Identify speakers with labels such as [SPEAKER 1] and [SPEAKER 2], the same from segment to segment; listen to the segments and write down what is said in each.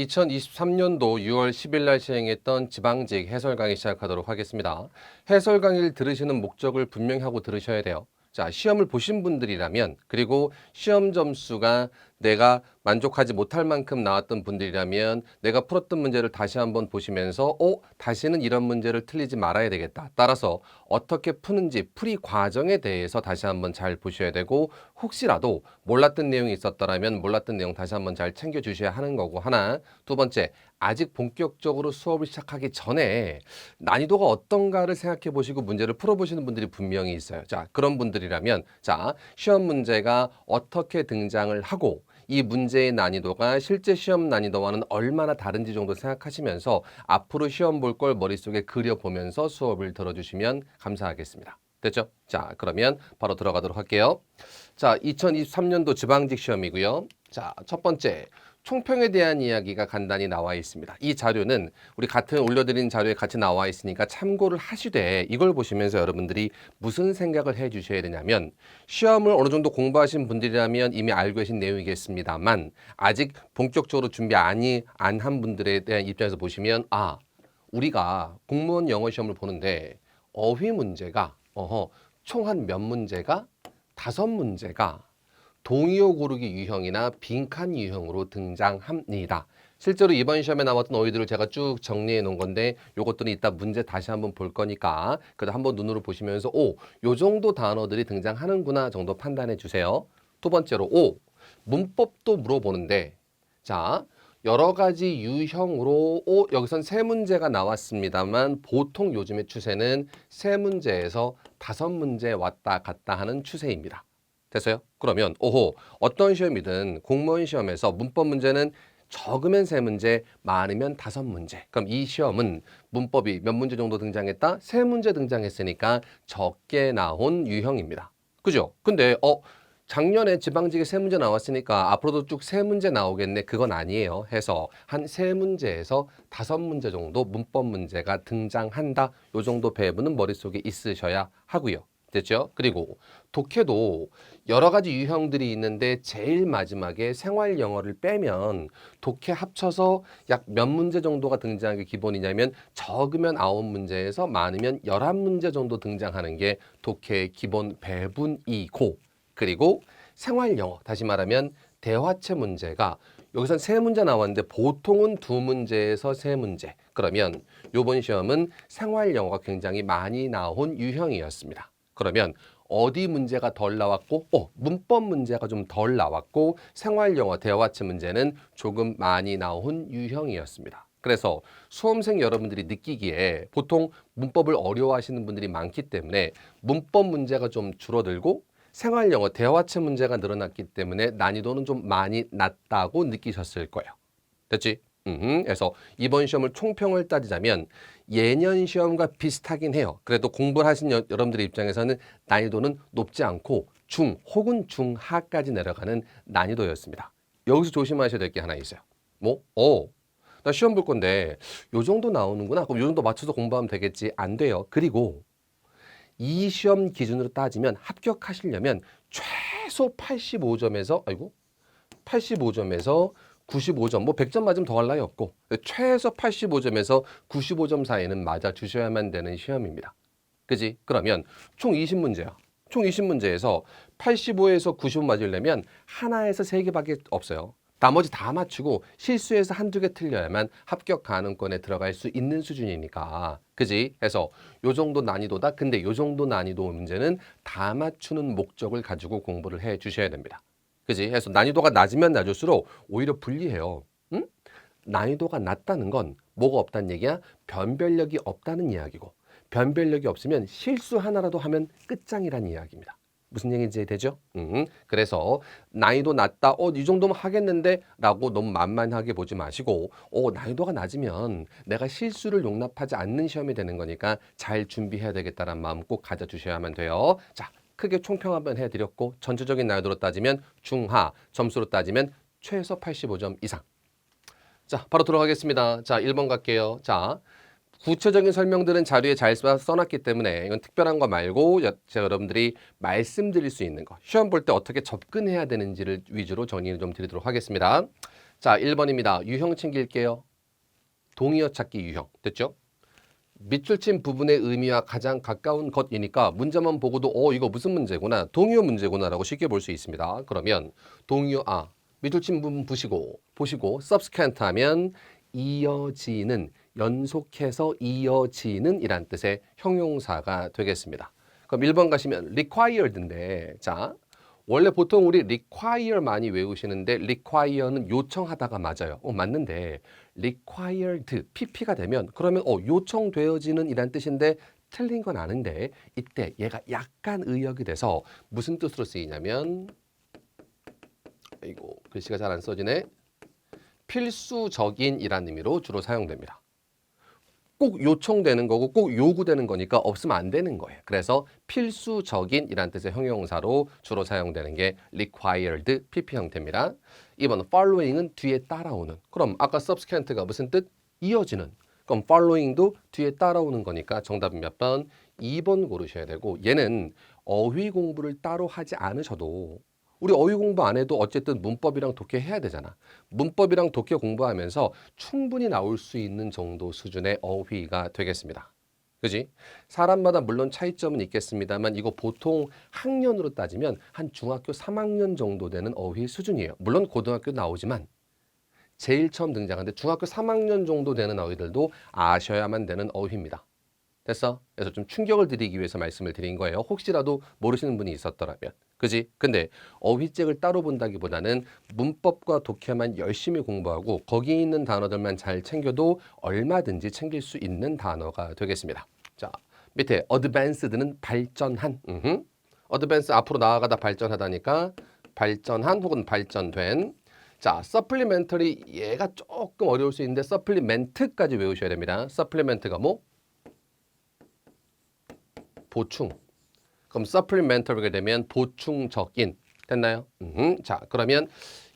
[SPEAKER 1] 2023년도 6월 10일 날 시행했던 지방직 해설 강의 시작하도록 하겠습니다. 해설 강의를 들으시는 목적을 분명히 하고 들으셔야 돼요. 자, 시험을 보신 분들이라면, 그리고 시험 점수가 내가 만족하지 못할 만큼 나왔던 분들이라면 내가 풀었던 문제를 다시 한번 보시면서 다시는 이런 문제를 틀리지 말아야 되겠다. 따라서 어떻게 푸는지 풀이 과정에 대해서 다시 한번 잘 보셔야 되고, 혹시라도 몰랐던 내용이 있었더라면 몰랐던 내용 다시 한번 잘 챙겨 주셔야 하는 거고, 하나. 두 번째, 아직 본격적으로 수업을 시작하기 전에 난이도가 어떤가를 생각해 보시고 문제를 풀어보시는 분들이 분명히 있어요. 자, 그런 분들이라면, 자, 시험 문제가 어떻게 등장을 하고 이 문제의 난이도가 실제 시험 난이도와는 얼마나 다른지 정도 생각하시면서 앞으로 시험 볼 걸 머릿속에 그려보면서 수업을 들어주시면 감사하겠습니다. 됐죠? 자, 그러면 바로 들어가도록 할게요. 자, 2023년도 지방직 시험이고요. 자, 첫 번째, 총평에 대한 이야기가 간단히 나와 있습니다. 이 자료는 우리 같은 올려드린 자료에 같이 나와 있으니까 참고를 하시되, 이걸 보시면서 여러분들이 무슨 생각을 해 주셔야 되냐면, 시험을 어느 정도 공부하신 분들이라면 이미 알고 계신 내용이겠습니다만, 아직 본격적으로 준비 안 한 분들에 대한 입장에서 보시면, 우리가 공무원 영어 시험을 보는데 어휘 문제가 총 한 몇 문제가 5문제가 동의어 고르기 유형이나 빈칸 유형으로 등장합니다. 실제로 이번 시험에 나왔던 어휘들을 제가 쭉 정리해 놓은 건데, 요것들은 이따 문제 다시 한번 볼 거니까 그래도 한번 눈으로 보시면서 요 정도 단어들이 등장하는구나 정도 판단해 주세요. 두 번째로 문법도 물어보는데, 자, 여러 가지 유형으로 여기선 3문제가 나왔습니다만 보통 요즘의 추세는 3문제에서 5문제 왔다 갔다 하는 추세입니다. 됐어요? 그러면 어떤 시험이든 공무원 시험에서 문법 문제는 적으면 3문제, 많으면 5문제. 그럼 이 시험은 문법이 몇 문제 정도 등장했다? 3문제 등장했으니까 적게 나온 유형입니다. 그죠? 근데 작년에 지방직에 3문제 나왔으니까 앞으로도 쭉 3문제 나오겠네. 그건 아니에요. 해서 한 3문제에서 5문제 정도 문법 문제가 등장한다. 요 정도 배분은 머릿속에 있으셔야 하고요. 됐죠? 그리고 독해도 여러 가지 유형들이 있는데 제일 마지막에 생활 영어를 빼면 독해 합쳐서 약 몇 문제 정도가 등장하는 게 기본이냐면, 적으면 9문제에서 많으면 11문제 정도 등장하는 게 독해의 기본 배분이고, 그리고 생활 영어, 다시 말하면 대화체 문제가 여기선 3문제 나왔는데 보통은 2문제에서 3문제. 그러면 요번 시험은 생활 영어가 굉장히 많이 나온 유형이었습니다. 그러면 어디 문제가 덜 나왔고, 문법 문제가 좀 덜 나왔고, 생활 영어 대화체 문제는 조금 많이 나온 유형이었습니다. 그래서 수험생 여러분들이 느끼기에 보통 문법을 어려워하시는 분들이 많기 때문에 문법 문제가 좀 줄어들고 생활 영어 대화체 문제가 늘어났기 때문에 난이도는 좀 많이 낮다고 느끼셨을 거예요. 됐지? 그래서 이번 시험을 총평을 따지자면 예년 시험과 비슷하긴 해요. 그래도 공부를 하신 여러분들의 입장에서는 난이도는 높지 않고 중 혹은 중하까지 내려가는 난이도였습니다. 여기서 조심하셔야 될 게 하나 있어요. 나 시험 볼 건데 요 정도 나오는구나. 그럼 요 정도 맞춰서 공부하면 되겠지. 안 돼요. 그리고 이 시험 기준으로 따지면 합격하시려면 최소 85점에서 95점, 100점 맞으면 더 할 나위 없고 최소 85점에서 95점 사이는 맞아 주셔야만 되는 시험입니다. 그지? 그러면 총 20문제야. 총 20문제에서 85에서 95 맞으려면 하나에서 3개밖에 없어요. 나머지 다 맞추고 실수해서 한두 개 틀려야만 합격 가능권에 들어갈 수 있는 수준이니까. 그지? 해서 요 정도 난이도다. 근데 요 정도 난이도 문제는 다 맞추는 목적을 가지고 공부를 해 주셔야 됩니다. 그지? 해서 난이도가 낮으면 낮을수록 오히려 불리해요. 응? 난이도가 낮다는 건 뭐가 없다는 얘기야? 변별력이 없다는 이야기고, 변별력이 없으면 실수 하나라도 하면 끝장이라는 이야기입니다. 무슨 얘기인지 되죠? 그래서 난이도 낮다, 이 정도면 하겠는데 라고 너무 만만하게 보지 마시고, 난이도가 낮으면 내가 실수를 용납하지 않는 시험이 되는 거니까 잘 준비해야 되겠다는 마음 꼭 가져주셔야만 돼요. 자, 크게 총평 한번 해드렸고, 전체적인 난이도로 따지면 중하, 점수로 따지면 최소 85점 이상. 자, 바로 들어가겠습니다. 자, 1번 갈게요. 자, 구체적인 설명들은 자료에 잘 써놨기 때문에 이건 특별한 거 말고 제가 여러분들이 말씀드릴 수 있는 거, 시험 볼 때 어떻게 접근해야 되는지를 위주로 정리를 좀 드리도록 하겠습니다. 자, 1번입니다. 유형 챙길게요. 동의어 찾기 유형. 됐죠? 밑줄 친 부분의 의미와 가장 가까운 것이니까 문제만 보고도 이거 무슨 문제구나. 동의어 문제구나라고 쉽게 볼 수 있습니다. 그러면 동의어 밑줄 친 부분 보시고 subsequent 하면 이어지는, 연속해서 이어지는 이란 뜻의 형용사가 되겠습니다. 그럼 1번 가시면 required인데, 자, 원래 보통 우리 require 많이 외우시는데 require는 요청하다가 맞아요. 맞는데 required, pp가 되면 그러면 요청되어지는 이란 뜻인데 틀린 건 아는데 이때 얘가 약간 의역이 돼서 무슨 뜻으로 쓰이냐면, 이거 글씨가 잘 안 써지네. 필수적인이란 의미로 주로 사용됩니다. 꼭 요청되는 거고 꼭 요구되는 거니까 없으면 안 되는 거예요. 그래서 필수적인이란 뜻의 형용사로 주로 사용되는 게 required, pp 형태입니다. 2번 following은 뒤에 따라오는. 그럼 아까 subsequent가 무슨 뜻? 이어지는. 그럼 following도 뒤에 따라오는 거니까 정답은 몇 번? 2번 고르셔야 되고, 얘는 어휘 공부를 따로 하지 않으셔도, 우리 어휘 공부 안 해도 어쨌든 문법이랑 독해 해야 되잖아. 문법이랑 독해 공부하면서 충분히 나올 수 있는 정도 수준의 어휘가 되겠습니다. 그지? 사람마다 물론 차이점은 있겠습니다만 이거 보통 학년으로 따지면 한 중학교 3학년 정도 되는 어휘 수준이에요. 물론 고등학교 나오지만 제일 처음 등장하는데 중학교 3학년 정도 되는 어휘들도 아셔야만 되는 어휘입니다. 됐어? 그래서 좀 충격을 드리기 위해서 말씀을 드린 거예요. 혹시라도 모르시는 분이 있었더라면. 그지? 근데 어휘책을 따로 본다기보다는 문법과 독해만 열심히 공부하고 거기 있는 단어들만 잘 챙겨도 얼마든지 챙길 수 있는 단어가 되겠습니다. 자, 밑에 advanced는 발전한. advance 앞으로 나아가다 발전하다니까 발전한 혹은 발전된. 자, supplementary 얘가 조금 어려울 수 있는데 supplement까지 외우셔야 됩니다. supplement가 뭐? 보충. 그럼 supplementary가 되면 보충적인. 됐나요? 자, 그러면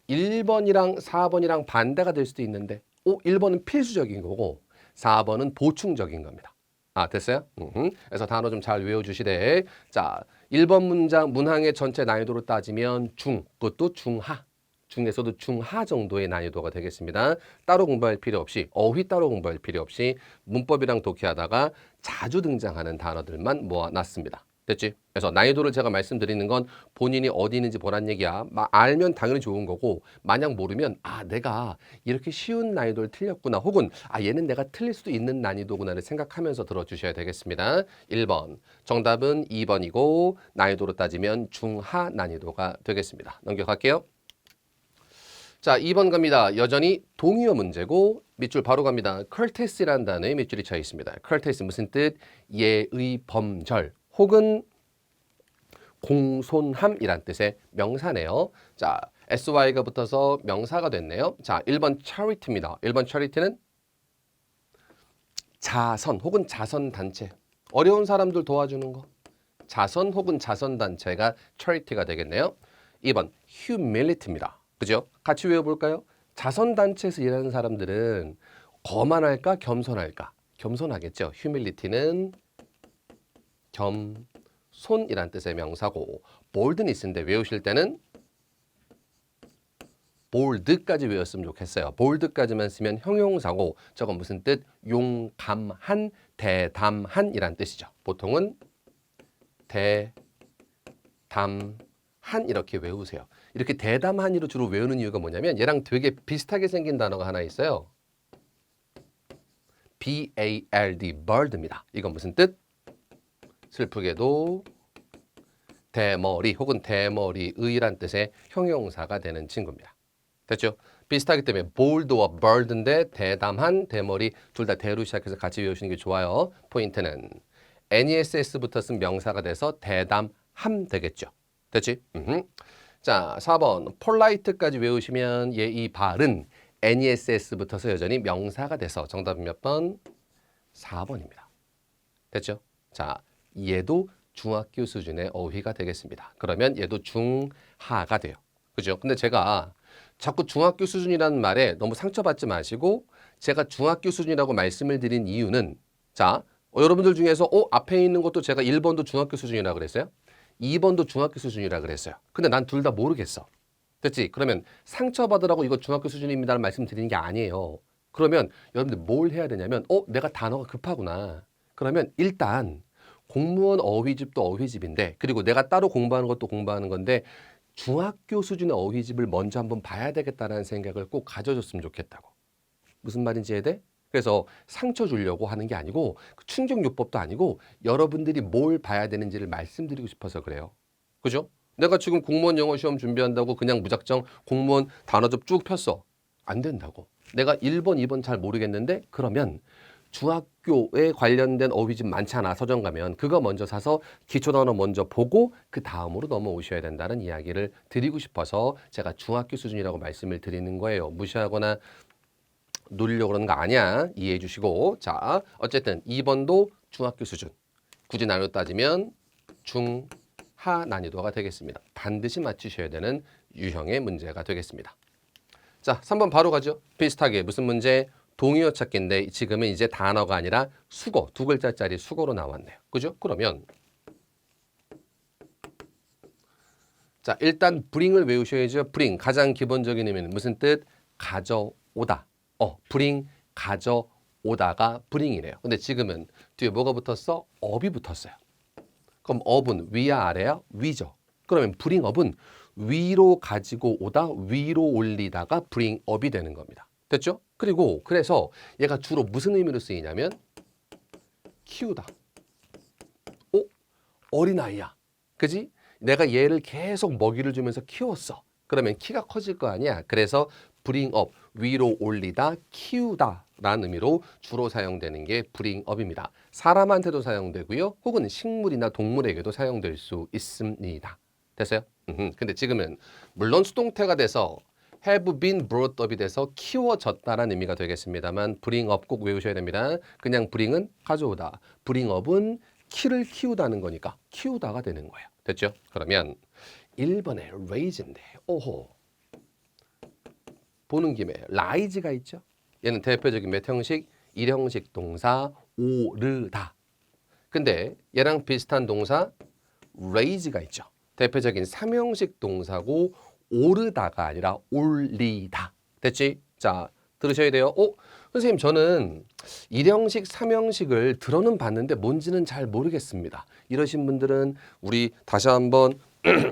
[SPEAKER 1] 1번이랑 4번이랑 반대가 될 수도 있는데 1번은 필수적인 거고 4번은 보충적인 겁니다. 됐어요? 그래서 단어 좀 잘 외워주시되, 자, 1번 문장 문항의 전체 난이도로 따지면 그것도 중하. 중에서도 중하 정도의 난이도가 되겠습니다. 따로 공부할 필요 없이, 어휘 따로 공부할 필요 없이 문법이랑 독해하다가 자주 등장하는 단어들만 모아놨습니다. 됐지? 그래서 난이도를 제가 말씀드리는 건 본인이 어디 있는지 보란 얘기야. 알면 당연히 좋은 거고, 만약 모르면 내가 이렇게 쉬운 난이도를 틀렸구나, 혹은 얘는 내가 틀릴 수도 있는 난이도구나를 생각하면서 들어주셔야 되겠습니다. 1번 정답은 2번이고 난이도로 따지면 중하 난이도가 되겠습니다. 넘겨갈게요. 자, 2번 갑니다. 여전히 동의어 문제고 밑줄 바로 갑니다. courtesy라는 단어에 밑줄이 쳐 있습니다. courtesy 무슨 뜻? 예의 범절 혹은 공손함이란 뜻의 명사네요. 자, sy가 붙어서 명사가 됐네요. 자, 1번 charity입니다. 1번 charity는 자선 혹은 자선단체. 어려운 사람들 도와주는 거. 자선 혹은 자선단체가 charity가 되겠네요. 2번 humility입니다. 그죠? 같이 외워볼까요? 자선단체에서 일하는 사람들은 거만할까? 겸손할까? 겸손하겠죠. humility는 겸손이란 뜻의 명사고, boldness인데 외우실 때는 bold까지 외웠으면 좋겠어요. bold까지만 쓰면 형용사고, 저건 무슨 뜻? 용감한, 대담한 이란 뜻이죠. 보통은 대담한 이렇게 외우세요. 이렇게 대담한이로 주로 외우는 이유가 뭐냐면 얘랑 되게 비슷하게 생긴 단어가 하나 있어요. B-A-L-D, bird입니다. 이건 무슨 뜻? 슬프게도 대머리 혹은 대머리의란 뜻의 형용사가 되는 친구입니다. 됐죠? 비슷하기 때문에 bold와 bird인데 대담한, 대머리 둘 다 대로 시작해서 같이 외우시는 게 좋아요. 포인트는 NESS 붙었으면 명사가 돼서 대담함 되겠죠. 됐지? 자, 4번 polite까지 외우시면 예의 바른, NESS 붙어서 여전히 명사가 돼서 정답은 몇 번? 4번입니다. 됐죠? 자, 얘도 중학교 수준의 어휘가 되겠습니다. 그러면 얘도 중하가 돼요. 그죠? 근데 제가 자꾸 중학교 수준이라는 말에 너무 상처받지 마시고, 제가 중학교 수준이라고 말씀을 드린 이유는, 자, 여러분들 중에서 앞에 있는 것도 제가 1번도 중학교 수준이라고 그랬어요. 2번도 중학교 수준이라 그랬어요. 근데 난 둘 다 모르겠어. 됐지? 그러면 상처받으라고 이거 중학교 수준입니다라는 말씀 드리는 게 아니에요. 그러면 여러분들 뭘 해야 되냐면 내가 단어가 급하구나. 그러면 일단 공무원 어휘집도 어휘집인데 그리고 내가 따로 공부하는 것도 공부하는 건데 중학교 수준의 어휘집을 먼저 한번 봐야 되겠다라는 생각을 꼭 가져줬으면 좋겠다고. 무슨 말인지 이해돼? 그래서 상처 주려고 하는 게 아니고 충격요법도 아니고 여러분들이 뭘 봐야 되는지를 말씀드리고 싶어서 그래요. 그죠? 내가 지금 공무원 영어 시험 준비한다고 그냥 무작정 공무원 단어집 쭉 폈어. 안 된다고. 내가 1번, 2번 잘 모르겠는데 그러면 중학교에 관련된 어휘집 많잖아. 서점 가면 그거 먼저 사서 기초단어 먼저 보고 그 다음으로 넘어오셔야 된다는 이야기를 드리고 싶어서 제가 중학교 수준이라고 말씀을 드리는 거예요. 무시하거나 노리려고 그러는 거 아니야. 이해해 주시고. 자, 어쨌든 2번도 중학교 수준. 굳이 나눠 따지면 중하 난이도가 되겠습니다. 반드시 맞추셔야 되는 유형의 문제가 되겠습니다. 자, 3번 바로 가죠. 비슷하게 무슨 문제? 동의어 찾기인데 지금은 이제 단어가 아니라 수거, 두 글자짜리 수거로 나왔네요. 그죠? 그러면 자, 일단 bring을 외우셔야죠. bring 가장 기본적인 의미는 무슨 뜻? 가져오다. bring 가져오다가 bring이래요. 근데 지금은 뒤에 뭐가 붙었어? up이 붙었어요. 그럼 up은 위야 아래야? 위죠. 그러면 bring up은 위로 가지고 오다, 위로 올리다가 bring up이 되는 겁니다. 됐죠? 그리고 그래서 얘가 주로 무슨 의미로 쓰이냐면 키우다. 어린아이야. 그지? 내가 얘를 계속 먹이를 주면서 키웠어. 그러면 키가 커질 거 아니야. 그래서 bring up, 위로 올리다, 키우다 라는 의미로 주로 사용되는 게 bring up입니다. 사람한테도 사용되고요. 혹은 식물이나 동물에게도 사용될 수 있습니다. 됐어요? 근데 지금은 물론 수동태가 돼서 have been brought up이 돼서 키워졌다라는 의미가 되겠습니다만 bring up 꼭 외우셔야 됩니다. 그냥 bring은 가져오다. bring up은 키를 키우다는 거니까 키우다가 되는 거예요. 됐죠? 그러면 1번에 raise인데 오호 보는 김에 rise가 있죠? 얘는 대표적인 몇 형식? 1형식 동사 오르다. 근데 얘랑 비슷한 동사 raise가 있죠. 대표적인 3형식 동사고 오르다가 아니라 올리다. 됐지? 자, 들으셔야 돼요. 선생님 저는 1형식, 3형식을 들어는 봤는데 뭔지는 잘 모르겠습니다. 이러신 분들은 우리 다시 한번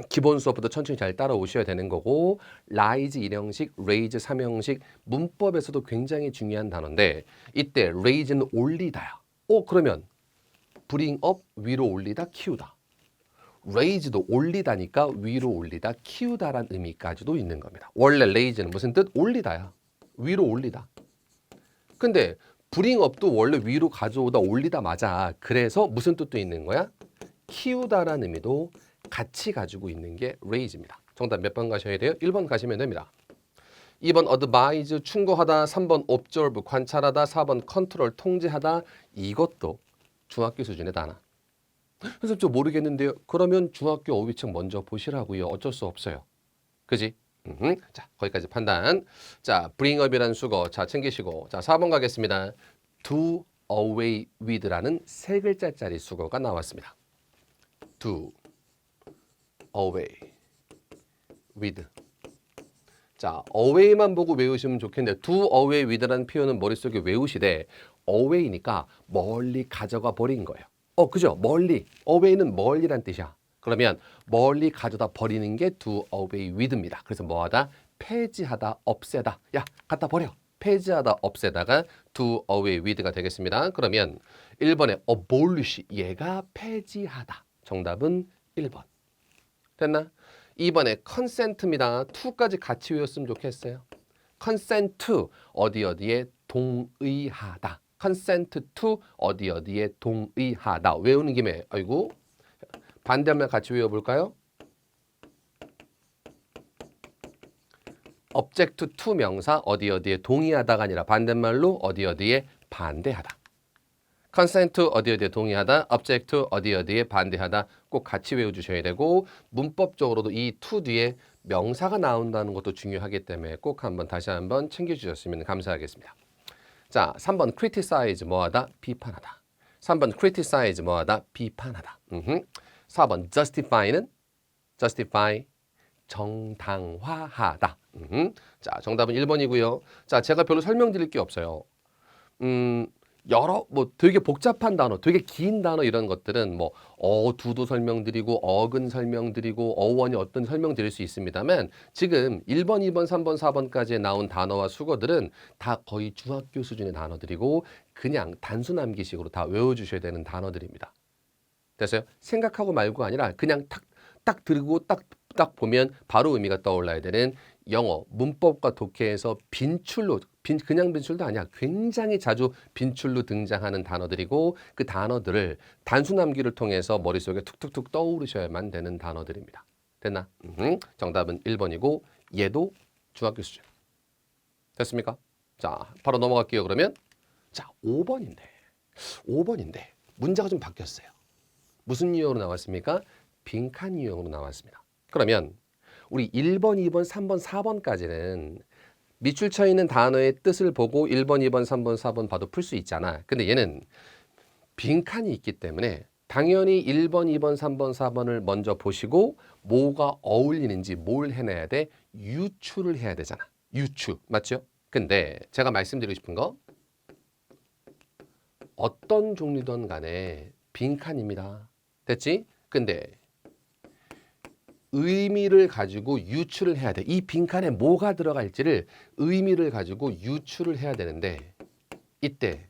[SPEAKER 1] 기본 수업부터 천천히 잘 따라오셔야 되는 거고 rise 1형식, raise 3형식 문법에서도 굉장히 중요한 단어인데 이때 raise는 올리다야. 그러면 bring up 위로 올리다, 키우다. raise도 올리다니까 위로 올리다, 키우다란 의미까지도 있는 겁니다. 원래 raise는 무슨 뜻? 올리다야. 위로 올리다. 근데 bring up도 원래 위로 가져오다, 올리다 맞아. 그래서 무슨 뜻도 있는 거야? 키우다란 의미도 같이 가지고 있는 게 raise입니다. 정답 몇 번 가셔야 돼요? 1번 가시면 됩니다. 2번 advise, 충고하다. 3번 observe, 관찰하다. 4번 control, 통제하다. 이것도 중학교 수준의 단어. 선생님 저 모르겠는데요. 그러면 중학교 어휘책 먼저 보시라고요. 어쩔 수 없어요. 그지? 자, 거기까지 판단. 자, bring up이라는 수거. 자, 챙기시고. 자, 4번 가겠습니다. do away with라는 세 글자짜리 수거가 나왔습니다. do away with. 자, away만 보고 외우시면 좋겠는데 do away with라는 표현은 머릿속에 외우시되 away니까 멀리 가져가 버린 거예요. 그죠? 멀리. away는 멀리란 뜻이야. 그러면 멀리 가져다 버리는 게 do away with입니다. 그래서 뭐하다? 폐지하다, 없애다. 야, 갖다 버려. 폐지하다, 없애다가 do away with가 되겠습니다. 그러면 1번에 abolish, 얘가 폐지하다. 정답은 1번. 됐나? 2번에 consent입니다. to까지 같이 외웠으면 좋겠어요. consent to, 어디에 동의하다. consent to, 어디에 동의하다. 외우는 김에, 아이고, 반대말 같이 외워볼까요? object to 명사, 어디에 동의하다가 아니라 반대말로 어디에 반대하다. consent to, 어디에 동의하다. object to, 어디에 반대하다. 꼭 같이 외워주셔야 되고 문법적으로도 이 to 뒤에 명사가 나온다는 것도 중요하기 때문에 꼭 한번 다시 한번 챙겨주셨으면 감사하겠습니다. 자, 3번 criticize, 뭐하다? 비판하다. 3번 criticize, 뭐하다? 비판하다. 4번 justify는 justify, 정당화하다. 자, 정답은 1번이고요. 자, 제가 별로 설명드릴 게 없어요. 여러 되게 복잡한 단어, 되게 긴 단어 이런 것들은 어두도 설명드리고 어근 설명드리고 어원이 어떤 설명드릴 수 있습니다만 지금 1번, 2번, 3번, 4번까지 나온 단어와 수거들은 다 거의 중학교 수준의 단어들이고 그냥 단순 암기식으로 다 외워주셔야 되는 단어들입니다. 됐어요? 생각하고 말고 아니라 그냥 딱 들고 딱 보면 바로 의미가 떠올라야 되는 영어 문법과 독해에서 그냥 빈출도 아니야. 굉장히 자주 빈출로 등장하는 단어들이고 그 단어들을 단순 암기를 통해서 머릿속에 툭툭툭 떠오르셔야만 되는 단어들입니다. 됐나? 정답은 1번이고 얘도 중학교 수준. 됐습니까? 자, 바로 넘어갈게요. 그러면 자, 5번인데 문제가 좀 바뀌었어요. 무슨 유형으로 나왔습니까? 빈칸 유형으로 나왔습니다. 그러면 우리 1번, 2번, 3번, 4번까지는 밑줄 쳐 있는 단어의 뜻을 보고 1번, 2번, 3번, 4번 봐도 풀 수 있잖아. 근데 얘는 빈칸이 있기 때문에 당연히 1번, 2번, 3번, 4번을 먼저 보시고 뭐가 어울리는지 뭘 해내야 돼? 유추를 해야 되잖아. 유추. 맞죠? 근데 제가 말씀드리고 싶은 거 어떤 종류든 간에 빈칸입니다. 됐지? 근데 의미를 가지고 유추를 해야 돼. 이 빈칸에 뭐가 들어갈지를 의미를 가지고 유추를 해야 되는데 이때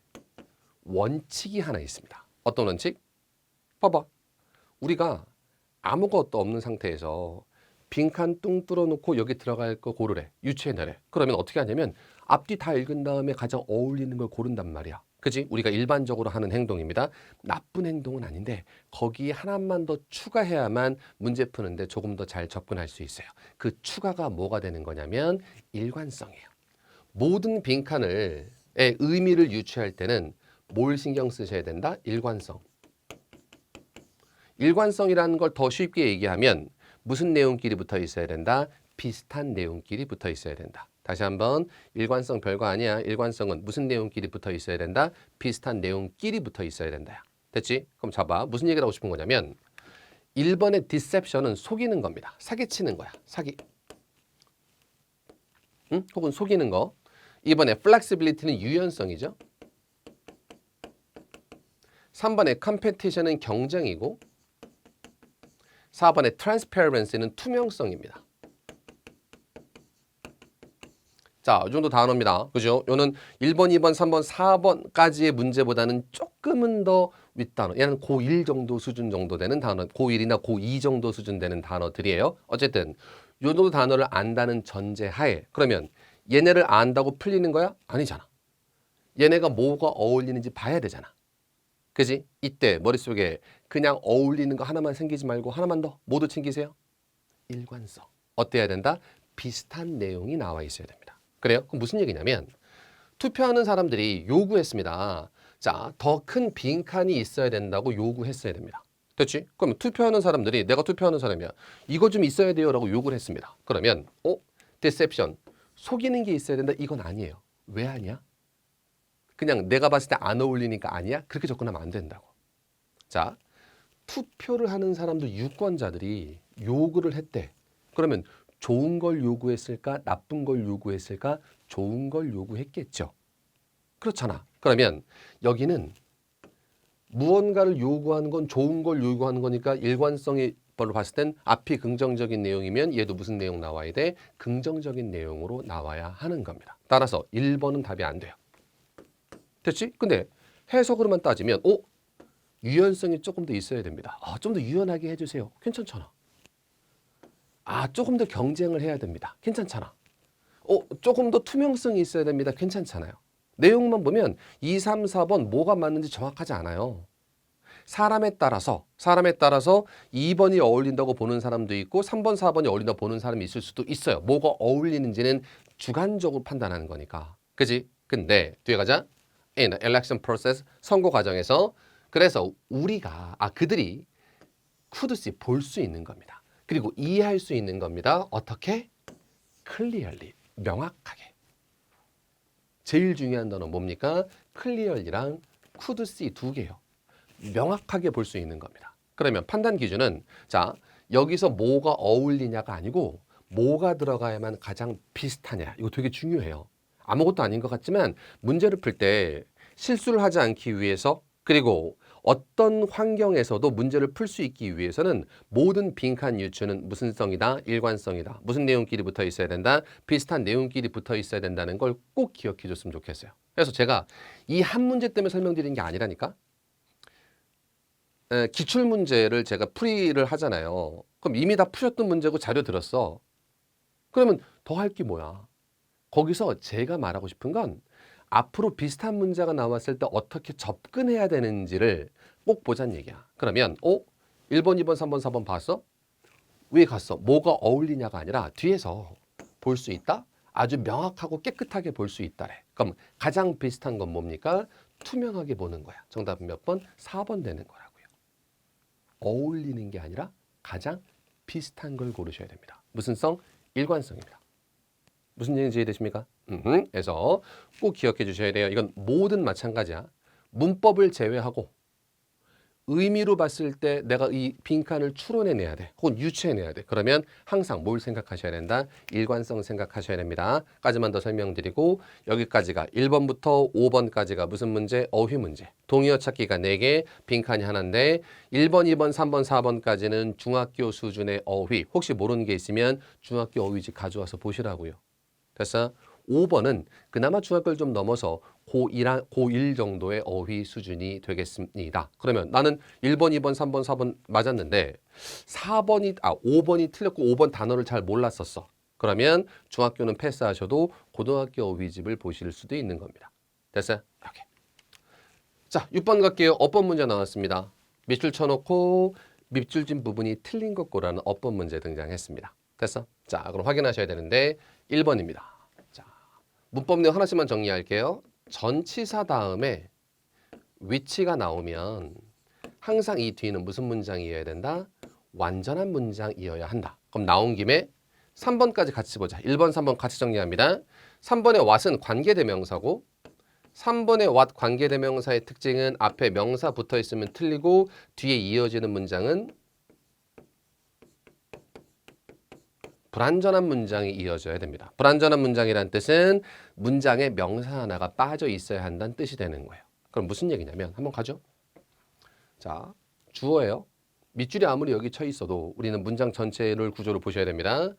[SPEAKER 1] 원칙이 하나 있습니다. 어떤 원칙? 봐봐. 우리가 아무것도 없는 상태에서 빈칸 뚱 뚫어놓고 여기 들어갈 거 고르래. 유추해내래. 그러면 어떻게 하냐면 앞뒤 다 읽은 다음에 가장 어울리는 걸 고른단 말이야. 그지? 우리가 일반적으로 하는 행동입니다. 나쁜 행동은 아닌데 거기에 하나만 더 추가해야만 문제 푸는데 조금 더 잘 접근할 수 있어요. 그 추가가 뭐가 되는 거냐면 일관성이에요. 모든 빈칸을 의미를 유추할 때는 뭘 신경 쓰셔야 된다? 일관성. 일관성이라는 걸 더 쉽게 얘기하면 무슨 내용끼리 붙어 있어야 된다? 비슷한 내용끼리 붙어 있어야 된다. 다시 한번 일관성 별거 아니야. 일관성은 무슨 내용끼리 붙어 있어야 된다? 비슷한 내용끼리 붙어 있어야 된다. 됐지? 그럼 잡아. 무슨 얘기를 하고 싶은 거냐면 1번의 deception은 속이는 겁니다. 사기치는 거야. 사기. 응? 혹은 속이는 거. 2번의 flexibility는 유연성이죠. 3번의 competition은 경쟁이고 4번의 transparency는 투명성입니다. 자, 이 정도 단어입니다. 그죠? 요는 1번, 2번, 3번, 4번까지의 문제보다는 조금은 더 윗단어. 얘는 고1 정도 수준 정도 되는 단어. 고1이나 고2 정도 수준 되는 단어들이에요. 어쨌든 요 정도 단어를 안다는 전제하에 그러면 얘네를 안다고 풀리는 거야? 아니잖아. 얘네가 뭐가 어울리는지 봐야 되잖아. 그지? 이때 머릿속에 그냥 어울리는 거 하나만 생기지 말고 하나만 더 모두 챙기세요. 일관성. 어때야 된다? 비슷한 내용이 나와 있어야 됩니다. 그래요? 그럼 무슨 얘기냐면 투표하는 사람들이 요구했습니다. 자, 더 큰 빈칸이 있어야 된다고 요구했어야 됩니다. 됐지? 그럼 투표하는 사람들이 내가 투표하는 사람이야. 이거 좀 있어야 돼요 라고 요구를 했습니다. 그러면 디셉션. 속이는 게 있어야 된다. 이건 아니에요. 왜 아니야? 그냥 내가 봤을 때 안 어울리니까 아니야? 그렇게 접근하면 안 된다고. 자, 투표를 하는 사람들 유권자들이 요구를 했대. 그러면 좋은 걸 요구했을까? 나쁜 걸 요구했을까? 좋은 걸 요구했겠죠. 그렇잖아. 그러면 여기는 무언가를 요구하는 건 좋은 걸 요구하는 거니까 일관성이 별로 봤을 땐 앞이 긍정적인 내용이면 얘도 무슨 내용 나와야 돼? 긍정적인 내용으로 나와야 하는 겁니다. 따라서 1번은 답이 안 돼요. 됐지? 근데 해석으로만 따지면 유연성이 조금 더 있어야 됩니다. 좀 더 유연하게 해주세요. 괜찮잖아. 조금 더 경쟁을 해야 됩니다. 괜찮잖아. 조금 더 투명성이 있어야 됩니다. 괜찮잖아요. 내용만 보면 2, 3, 4번 뭐가 맞는지 정확하지 않아요. 사람에 따라서 2번이 어울린다고 보는 사람도 있고 3번, 4번이 어울린다고 보는 사람이 있을 수도 있어요. 뭐가 어울리는지는 주관적으로 판단하는 거니까. 그지? 근데 뒤에 가자. In the election process, 선거 과정에서 그래서 우리가 그들이 could see 볼 수 있는 겁니다. 그리고 이해할 수 있는 겁니다. 어떻게? clearly, 명확하게. 제일 중요한 단어 뭡니까? clearly랑 could see 두 개요. 명확하게 볼 수 있는 겁니다. 그러면 판단 기준은 자, 여기서 뭐가 어울리냐가 아니고 뭐가 들어가야만 가장 비슷하냐. 이거 되게 중요해요. 아무것도 아닌 것 같지만 문제를 풀 때 실수를 하지 않기 위해서 그리고 어떤 환경에서도 문제를 풀 수 있기 위해서는 모든 빈칸 유추는 무슨 성이다? 일관성이다. 무슨 내용끼리 붙어 있어야 된다? 비슷한 내용끼리 붙어 있어야 된다는 걸 꼭 기억해 줬으면 좋겠어요. 그래서 제가 이 한 문제 때문에 설명드리는 게 아니라니까. 기출문제를 제가 풀이를 하잖아요. 그럼 이미 다 푸셨던 문제고 자료 들었어. 그러면 더 할 게 뭐야? 거기서 제가 말하고 싶은 건 앞으로 비슷한 문제가 나왔을 때 어떻게 접근해야 되는지를 꼭 보자는 얘기야. 그러면 1번, 2번, 3번, 4번 봤어? 왜 갔어? 뭐가 어울리냐가 아니라 뒤에서 볼 수 있다? 아주 명확하고 깨끗하게 볼 수 있다래. 그럼 가장 비슷한 건 뭡니까? 투명하게 보는 거야. 정답은 몇 번? 4번 되는 거라고요. 어울리는 게 아니라 가장 비슷한 걸 고르셔야 됩니다. 무슨 성? 일관성입니다. 무슨 얘기인지 이해되십니까? 그래서 꼭 기억해 주셔야 돼요. 이건 뭐든 마찬가지야. 문법을 제외하고 의미로 봤을 때 내가 이 빈칸을 추론해내야 돼. 혹은 유추해내야 돼. 그러면 항상 뭘 생각하셔야 된다? 일관성 생각하셔야 됩니다. 까지만 더 설명드리고 여기까지가 1번부터 5번까지가 무슨 문제? 어휘 문제. 동의어 찾기가 4개, 빈칸이 하나인데 1번, 2번, 3번, 4번까지는 중학교 수준의 어휘. 혹시 모르는 게 있으면 중학교 어휘집 가져와서 보시라고요. 됐어? 5번은 그나마 중학교를 좀 넘어서 고1 정도의 어휘 수준이 되겠습니다. 그러면 나는 1번, 2번, 3번, 4번 맞았는데 5번이 틀렸고 5번 단어를 잘 몰랐었어. 그러면 중학교는 패스하셔도 고등학교 어휘집을 보실 수도 있는 겁니다. 됐어요? 이렇게. 자, 6번 갈게요. 어법 문제 나왔습니다. 밑줄 쳐놓고 밑줄진 부분이 틀린 것 고라는 어법 문제 등장했습니다. 됐어? 자, 그럼 확인하셔야 되는데 1번입니다. 자, 문법 내용 하나씩만 정리할게요. 전치사 다음에 위치가 나오면 항상 이 뒤는 무슨 문장이어야 된다? 완전한 문장이어야 한다. 그럼 나온 김에 3번까지 같이 보자. 1번, 3번 같이 정리합니다. 3번의 what은 관계대명사고 3번의 what 관계대명사의 특징은 앞에 명사 붙어 있으면 틀리고 뒤에 이어지는 문장은 불완전한 문장이 이어져야 됩니다. 불완전한 문장이란 뜻은 문장에 명사 하나가 빠져 있어야 한다는 뜻이 되는 거예요. 그럼 무슨 얘기냐면 한번 가죠. 자, 주어예요. 밑줄이 아무리 여기 쳐 있어도 우리는 문장 전체를 구조를 보셔야 됩니다.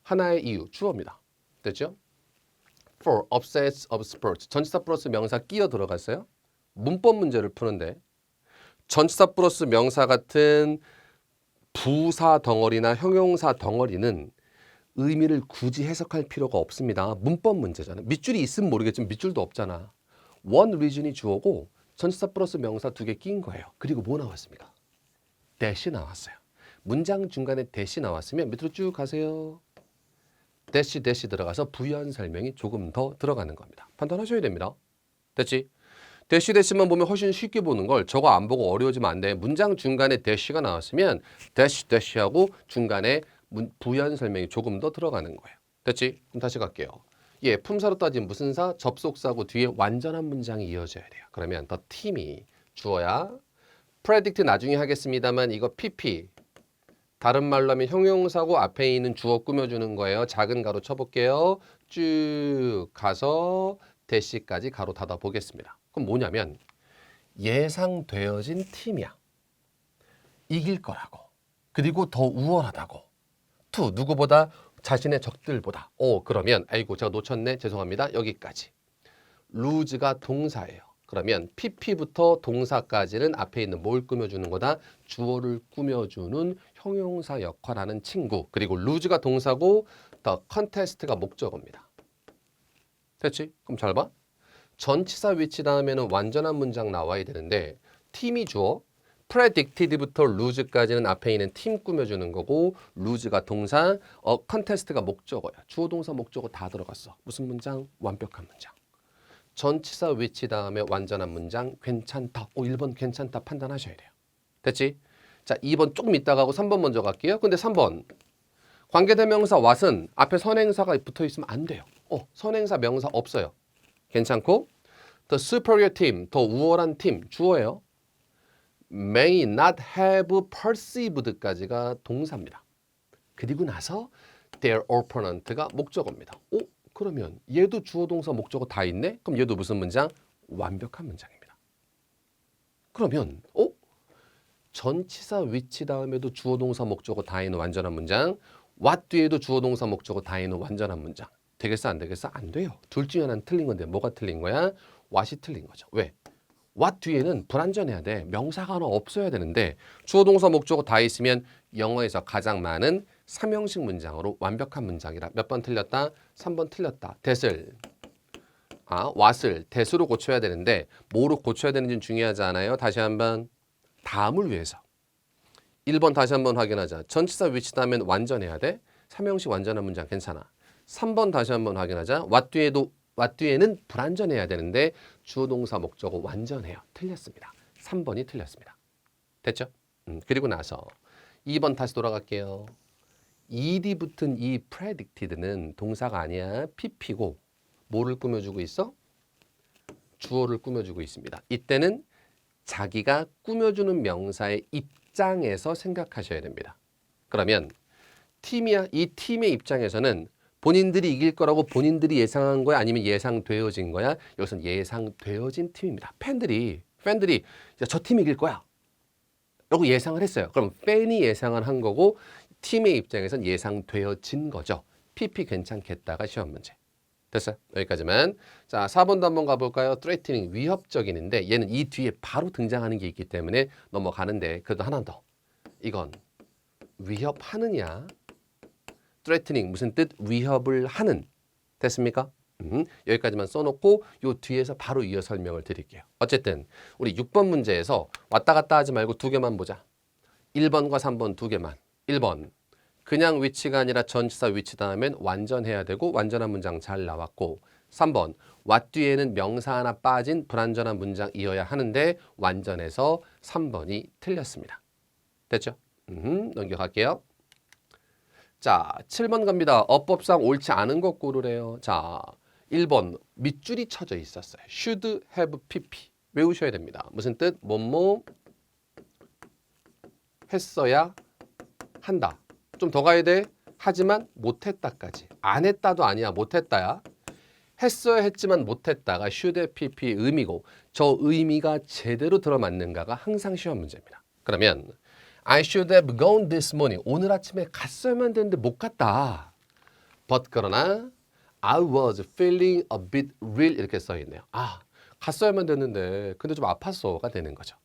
[SPEAKER 1] 하나의 이유, 주어입니다. 됐죠? For upsets of sports. 전치사 플러스 명사 끼어 들어갔어요. 문법 문제를 푸는데 전치사 플러스 명사 같은 부사 덩어리나 형용사 덩어리는 의미를 굳이 해석할 필요가 없습니다. 문법 문제잖아. 밑줄이 있으면 모르겠지만 밑줄도 없잖아. one reason이 주어고 전치사 플러스 명사 2개 낀 거예요. 그리고 뭐 나왔습니까? 대시 나왔어요. 문장 중간에 대시 나왔으면 밑으로 쭉 가세요. 대시 들어가서 부연 설명이 조금 더 들어가는 겁니다. 판단하셔야 됩니다. 됐지? 대시만 보면 훨씬 쉽게 보는 걸 저거 안 보고 어려워지면 안 돼. 문장 중간에 대시가 나왔으면 대시하고 중간에 부연 설명이 조금 더 들어가는 거예요. 됐지? 그럼 다시 갈게요. 예, 품사로 따지면 무슨 사? 접속사고 뒤에 완전한 문장이 이어져야 돼요. 그러면 더 팀이 주어야. predict 나중에 하겠습니다만 이거 PP. 다른 말로 하면 형용사고 앞에 있는 주어 꾸며주는 거예요. 작은 가로 쳐볼게요. 쭉 가서 대시까지 가로 닫아 보겠습니다. 그럼 뭐냐면 예상되어진 팀이야. 이길 거라고. 그리고 더 우월하다고. 누구보다 자신의 적들보다. 그러면 아이고 제가 놓쳤네. 죄송합니다. 여기까지. luse가 동사예요. 그러면 PP부터 동사까지는 앞에 있는 뭘 꾸며주는 거다? 주어를 꾸며주는 형용사 역할하는 친구. 그리고 luse가 동사고 the contest가 목적어입니다. 됐지? 그럼 잘 봐. 전치사 위치 다음에는 완전한 문장 나와야 되는데 팀이 주어, predicted부터 lose까지는 앞에 있는 팀 꾸며주는 거고 lose가 동사, contest가 목적어야. 주어, 동사, 목적어 다 들어갔어. 무슨 문장? 완벽한 문장. 전치사 위치 다음에 완전한 문장 괜찮다. 1번 괜찮다 판단하셔야 돼요. 됐지? 자, 2번 조금 이따 가고 3번 먼저 갈게요. 근데 3번 관계대명사 what은 앞에 선행사가 붙어 있으면 안 돼요. 선행사 명사 없어요. 괜찮고 the superior team, 더 우월한 팀, 주어예요. may not have perceived까지가 동사입니다. 그리고 나서 their opponent가 목적어입니다. 오, 그러면 얘도 주어 동사 목적어 다 있네? 그럼 얘도 무슨 문장? 완벽한 문장입니다. 그러면 전치사 which 다음에도 주어 동사 목적어 다 있는 완전한 문장, what 뒤에도 주어 동사 목적어 다 있는 완전한 문장. 되겠어 안 되겠어? 안 돼요. 둘 중에 하나는 틀린 건데 뭐가 틀린 거야? what이 틀린 거죠. 왜? what 뒤에는 불완전해야 돼. 명사가 하나 없어야 되는데 주어 동사 목적어 다 있으면 영어에서 가장 많은 삼형식 문장으로 완벽한 문장이라. 몇 번 틀렸다? 3번 틀렸다. that을 what을 that으로 고쳐야 되는데 뭐로 고쳐야 되는지는 중요하지 않아요? 다시 한번 다음을 위해서 1번 다시 한번 확인하자. 전치사 which 다음엔 완전해야 돼. 삼형식 완전한 문장 괜찮아. 3번 다시 한번 확인하자. what 뒤에는 불완전해야 되는데 주어 동사 목적어 완전해요. 틀렸습니다. 3번이 틀렸습니다. 됐죠? 그리고 나서 2번 다시 돌아갈게요. ed 붙은 이 predicted는 동사가 아니야. pp고 뭐를 꾸며주고 있어? 주어를 꾸며주고 있습니다. 이때는 자기가 꾸며주는 명사의 입장에서 생각하셔야 됩니다. 그러면 팀이야. 이 팀의 입장에서는 본인들이 이길 거라고 본인들이 예상한 거야? 아니면 예상되어진 거야? 이것은 예상되어진 팀입니다. 팬들이 저 팀이 이길 거야 라고 예상을 했어요. 그럼 팬이 예상을 한 거고 팀의 입장에선 예상되어진 거죠. PP 괜찮겠다가 시험 문제. 됐어요? 여기까지만. 자, 4번도 한번 가볼까요? threatening, 위협적인인데 얘는 이 뒤에 바로 등장하는 게 있기 때문에 넘어가는데 그래도 하나 더. 이건 위협하느냐? threatening 무슨 뜻? 위협을 하는. 됐습니까? 여기까지만 써놓고 요 뒤에서 바로 이어 설명을 드릴게요. 어쨌든 우리 6번 문제에서 왔다 갔다 하지 말고 두 개만 보자. 1번과 3번 두 개만. 1번 그냥 위치가 아니라 전치사 위치 다음엔 완전해야 되고 완전한 문장 잘 나왔고 3번 what 뒤에는 명사 하나 빠진 불완전한 문장 이어야 하는데 완전해서 3번이 틀렸습니다. 됐죠? 넘겨갈게요. 자, 7번 갑니다. 어법상 옳지 않은 것 고르래요. 자, 1번 밑줄이 쳐져 있었어요. should have pp 외우셔야 됩니다. 무슨 뜻? 뭐뭐 했어야 한다. 좀 더 가야 돼. 하지만 못했다까지. 안 했다도 아니야. 못했다야. 했어야 했지만 못했다가 should have pp 의미고 저 의미가 제대로 들어맞는가가 항상 시험 문제입니다. 그러면 I should have gone this morning. 오늘 아침에 갔어야만 되는데 못 갔다. But 그러나 I was feeling a bit real 이렇게 써 있네요. 갔어야만 됐는데 근데 좀 아팠어가 되는 거죠.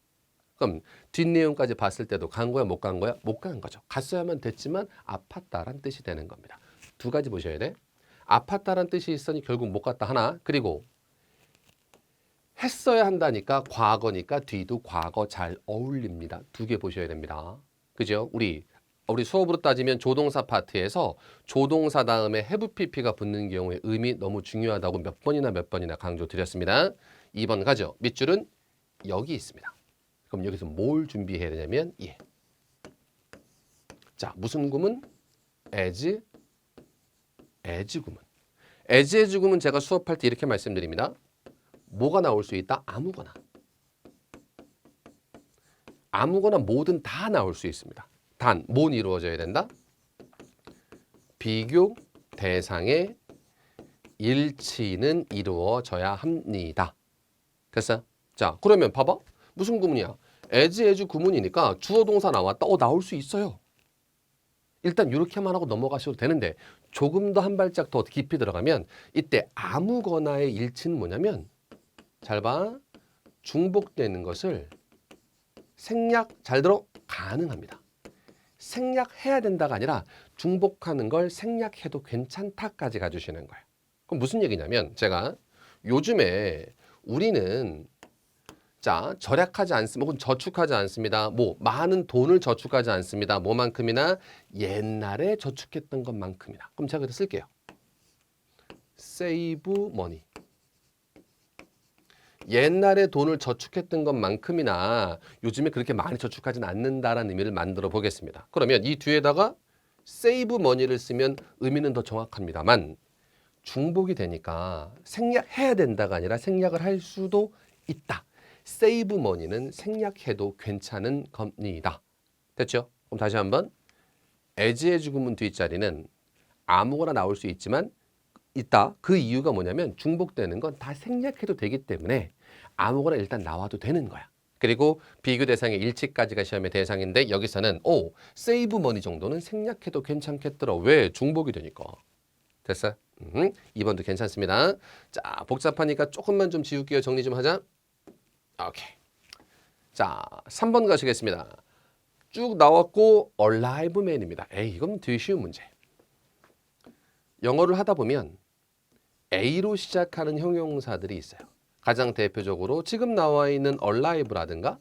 [SPEAKER 1] 그럼 뒷내용까지 봤을 때도 간 거야 못 간 거야? 못 간 거죠. 갔어야만 됐지만 아팠다란 뜻이 되는 겁니다. 두 가지 보셔야 돼. 아팠다란 뜻이 있으니 결국 못 갔다 하나. 그리고 했어야 한다니까 과거니까 뒤도 과거 잘 어울립니다. 두 개 보셔야 됩니다. 그죠? 우리 수업으로 따지면 조동사 파트에서 조동사 다음에 have pp가 붙는 경우에 의미 너무 중요하다고 몇 번이나 강조드렸습니다. 2번 가죠. 밑줄은 여기 있습니다. 그럼 여기서 뭘 준비해야 되냐면 자, 무슨 구문? as 구문. as 구문 제가 수업할 때 이렇게 말씀드립니다. 뭐가 나올 수 있다? 아무거나 뭐든 다 나올 수 있습니다. 단, 뭔 이루어져야 된다? 비교 대상의 일치는 이루어져야 합니다. 됐어요? 자, 그러면 봐봐. 무슨 구문이야? as 구문이니까 주어 동사 나왔다. 나올 수 있어요. 일단 이렇게만 하고 넘어가셔도 되는데 조금 더 한 발짝 더 깊이 들어가면 이때 아무거나의 일치는 뭐냐면 잘 봐. 중복되는 것을 잘 들어 가능합니다. 생략해야 된다가 아니라 중복하는 걸 생략해도 괜찮다까지 가주시는 거예요. 그럼 무슨 얘기냐면 제가 요즘에 우리는 절약하지 않습니다. 혹은 저축하지 않습니다. 많은 돈을 저축하지 않습니다. 뭐만큼이나 옛날에 저축했던 것만큼이나. 그럼 제가 그렇게 쓸게요. save money. 옛날에 돈을 저축했던 것만큼이나 요즘에 그렇게 많이 저축하진 않는다라는 의미를 만들어 보겠습니다. 그러면 이 뒤에다가 save money를 쓰면 의미는 더 정확합니다만 중복이 되니까 생략해야 된다가 아니라 생략을 할 수도 있다. save money는 생략해도 괜찮은 겁니다. 됐죠? 그럼 다시 한번 as 구문 뒷자리는 아무거나 나올 수 있지만 있다. 그 이유가 뭐냐면 중복되는 건 다 생략해도 되기 때문에 아무거나 일단 나와도 되는 거야. 그리고 비교 대상의 일치까지가 시험의 대상인데 여기서는 세이브 머니 정도는 생략해도 괜찮겠더라. 왜? 중복이 되니까. 됐어? 2번도 괜찮습니다. 자, 복잡하니까 조금만 좀 지울게요. 정리 좀 하자. 오케이. 자, 3번 가시겠습니다. 쭉 나왔고 alive man입니다. 에이, 이건 되게 쉬운 문제. 영어를 하다 보면 A로 시작하는 형용사들이 있어요. 가장 대표적으로 지금 나와 있는 alive라든가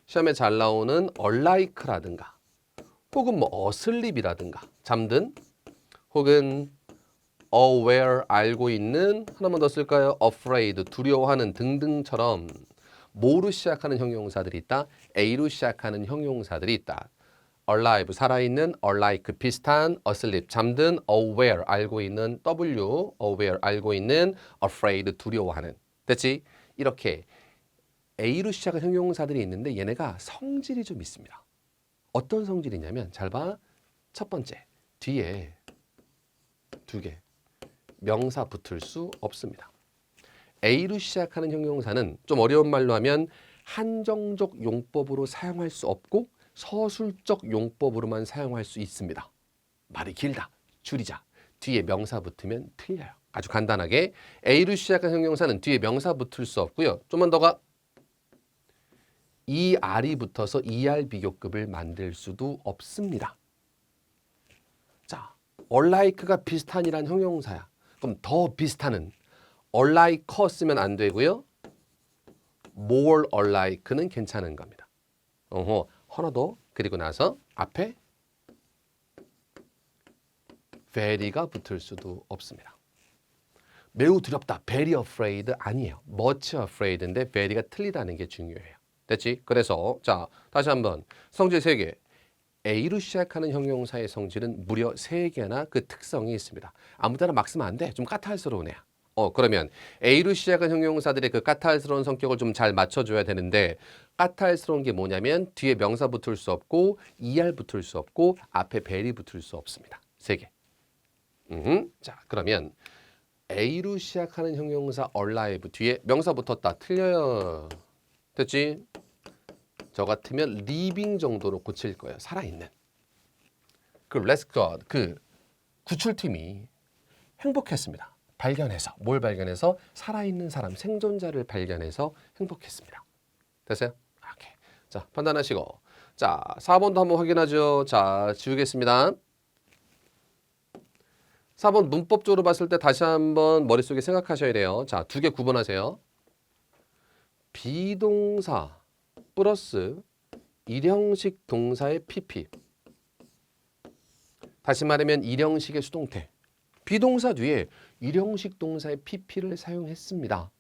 [SPEAKER 1] 시험에 잘 나오는 alike라든가 혹은 뭐 asleep이라든가 잠든 혹은 aware 알고 있는 하나만 더 쓸까요? afraid 두려워하는 등등처럼 뭐로 시작하는 형용사들이 있다? A로 시작하는 형용사들이 있다. alive 살아있는, alike 비슷한, asleep 잠든, aware 알고 있는, W aware 알고 있는, afraid 두려워하는. 됐지? 이렇게 A로 시작한 형용사들이 있는데 얘네가 성질이 좀 있습니다. 어떤 성질이냐면 잘 봐. 첫 번째 뒤에 두 개 명사 붙을 수 없습니다. A로 시작하는 형용사는 좀 어려운 말로 하면 한정적 용법으로 사용할 수 없고 서술적 용법으로만 사용할 수 있습니다. 말이 길다. 줄이자. 뒤에 명사 붙으면 틀려요. 아주 간단하게 A로 시작한 형용사는 뒤에 명사 붙을 수 없고요. 좀만 더 가. ER이 붙어서 ER 비교급을 만들 수도 없습니다. 자, alike가 비슷한이란 형용사야. 그럼 더 비슷한은 alike 쓰면 안 되고요. more alike는 괜찮은 겁니다. 하나 더. 그리고 나서 앞에 very가 붙을 수도 없습니다. 매우 두렵다. very afraid 아니에요. much afraid인데 very가 틀리다는 게 중요해요. 됐지? 그래서 자 다시 한번 성질 3개. A로 시작하는 형용사의 성질은 무려 3개나 그 특성이 있습니다. 아무 데나 막 쓰면 안 돼. 좀 까탈스러운 애야. 그러면 A로 시작한 형용사들의 그 까탈스러운 성격을 좀 잘 맞춰줘야 되는데 까탈스러운 게 뭐냐면 뒤에 명사 붙을 수 없고 ER 붙을 수 없고 앞에 very 붙을 수 없습니다. 3개. 자 그러면 A로 시작하는 형용사 alive 뒤에 명사 붙었다. 틀려요. 됐지? 저 같으면 living 정도로 고칠 거예요. 살아있는. 그 레스컷 그 구출팀이 행복했습니다. 발견해서 뭘 발견해서 살아있는 사람 생존자를 발견해서 행복했습니다. 됐어요? 오케이. 자 판단하시고 자 4번도 한번 확인하죠. 자 지우겠습니다. 4번 문법적으로 봤을 때 다시 한번 머릿속에 생각하셔야 돼요. 자 2개 구분하세요. 비동사 플러스 일형식 동사의 PP. 다시 말하면 일형식의 수동태. 비동사 뒤에 일형식 동사의 PP를 사용했습니다.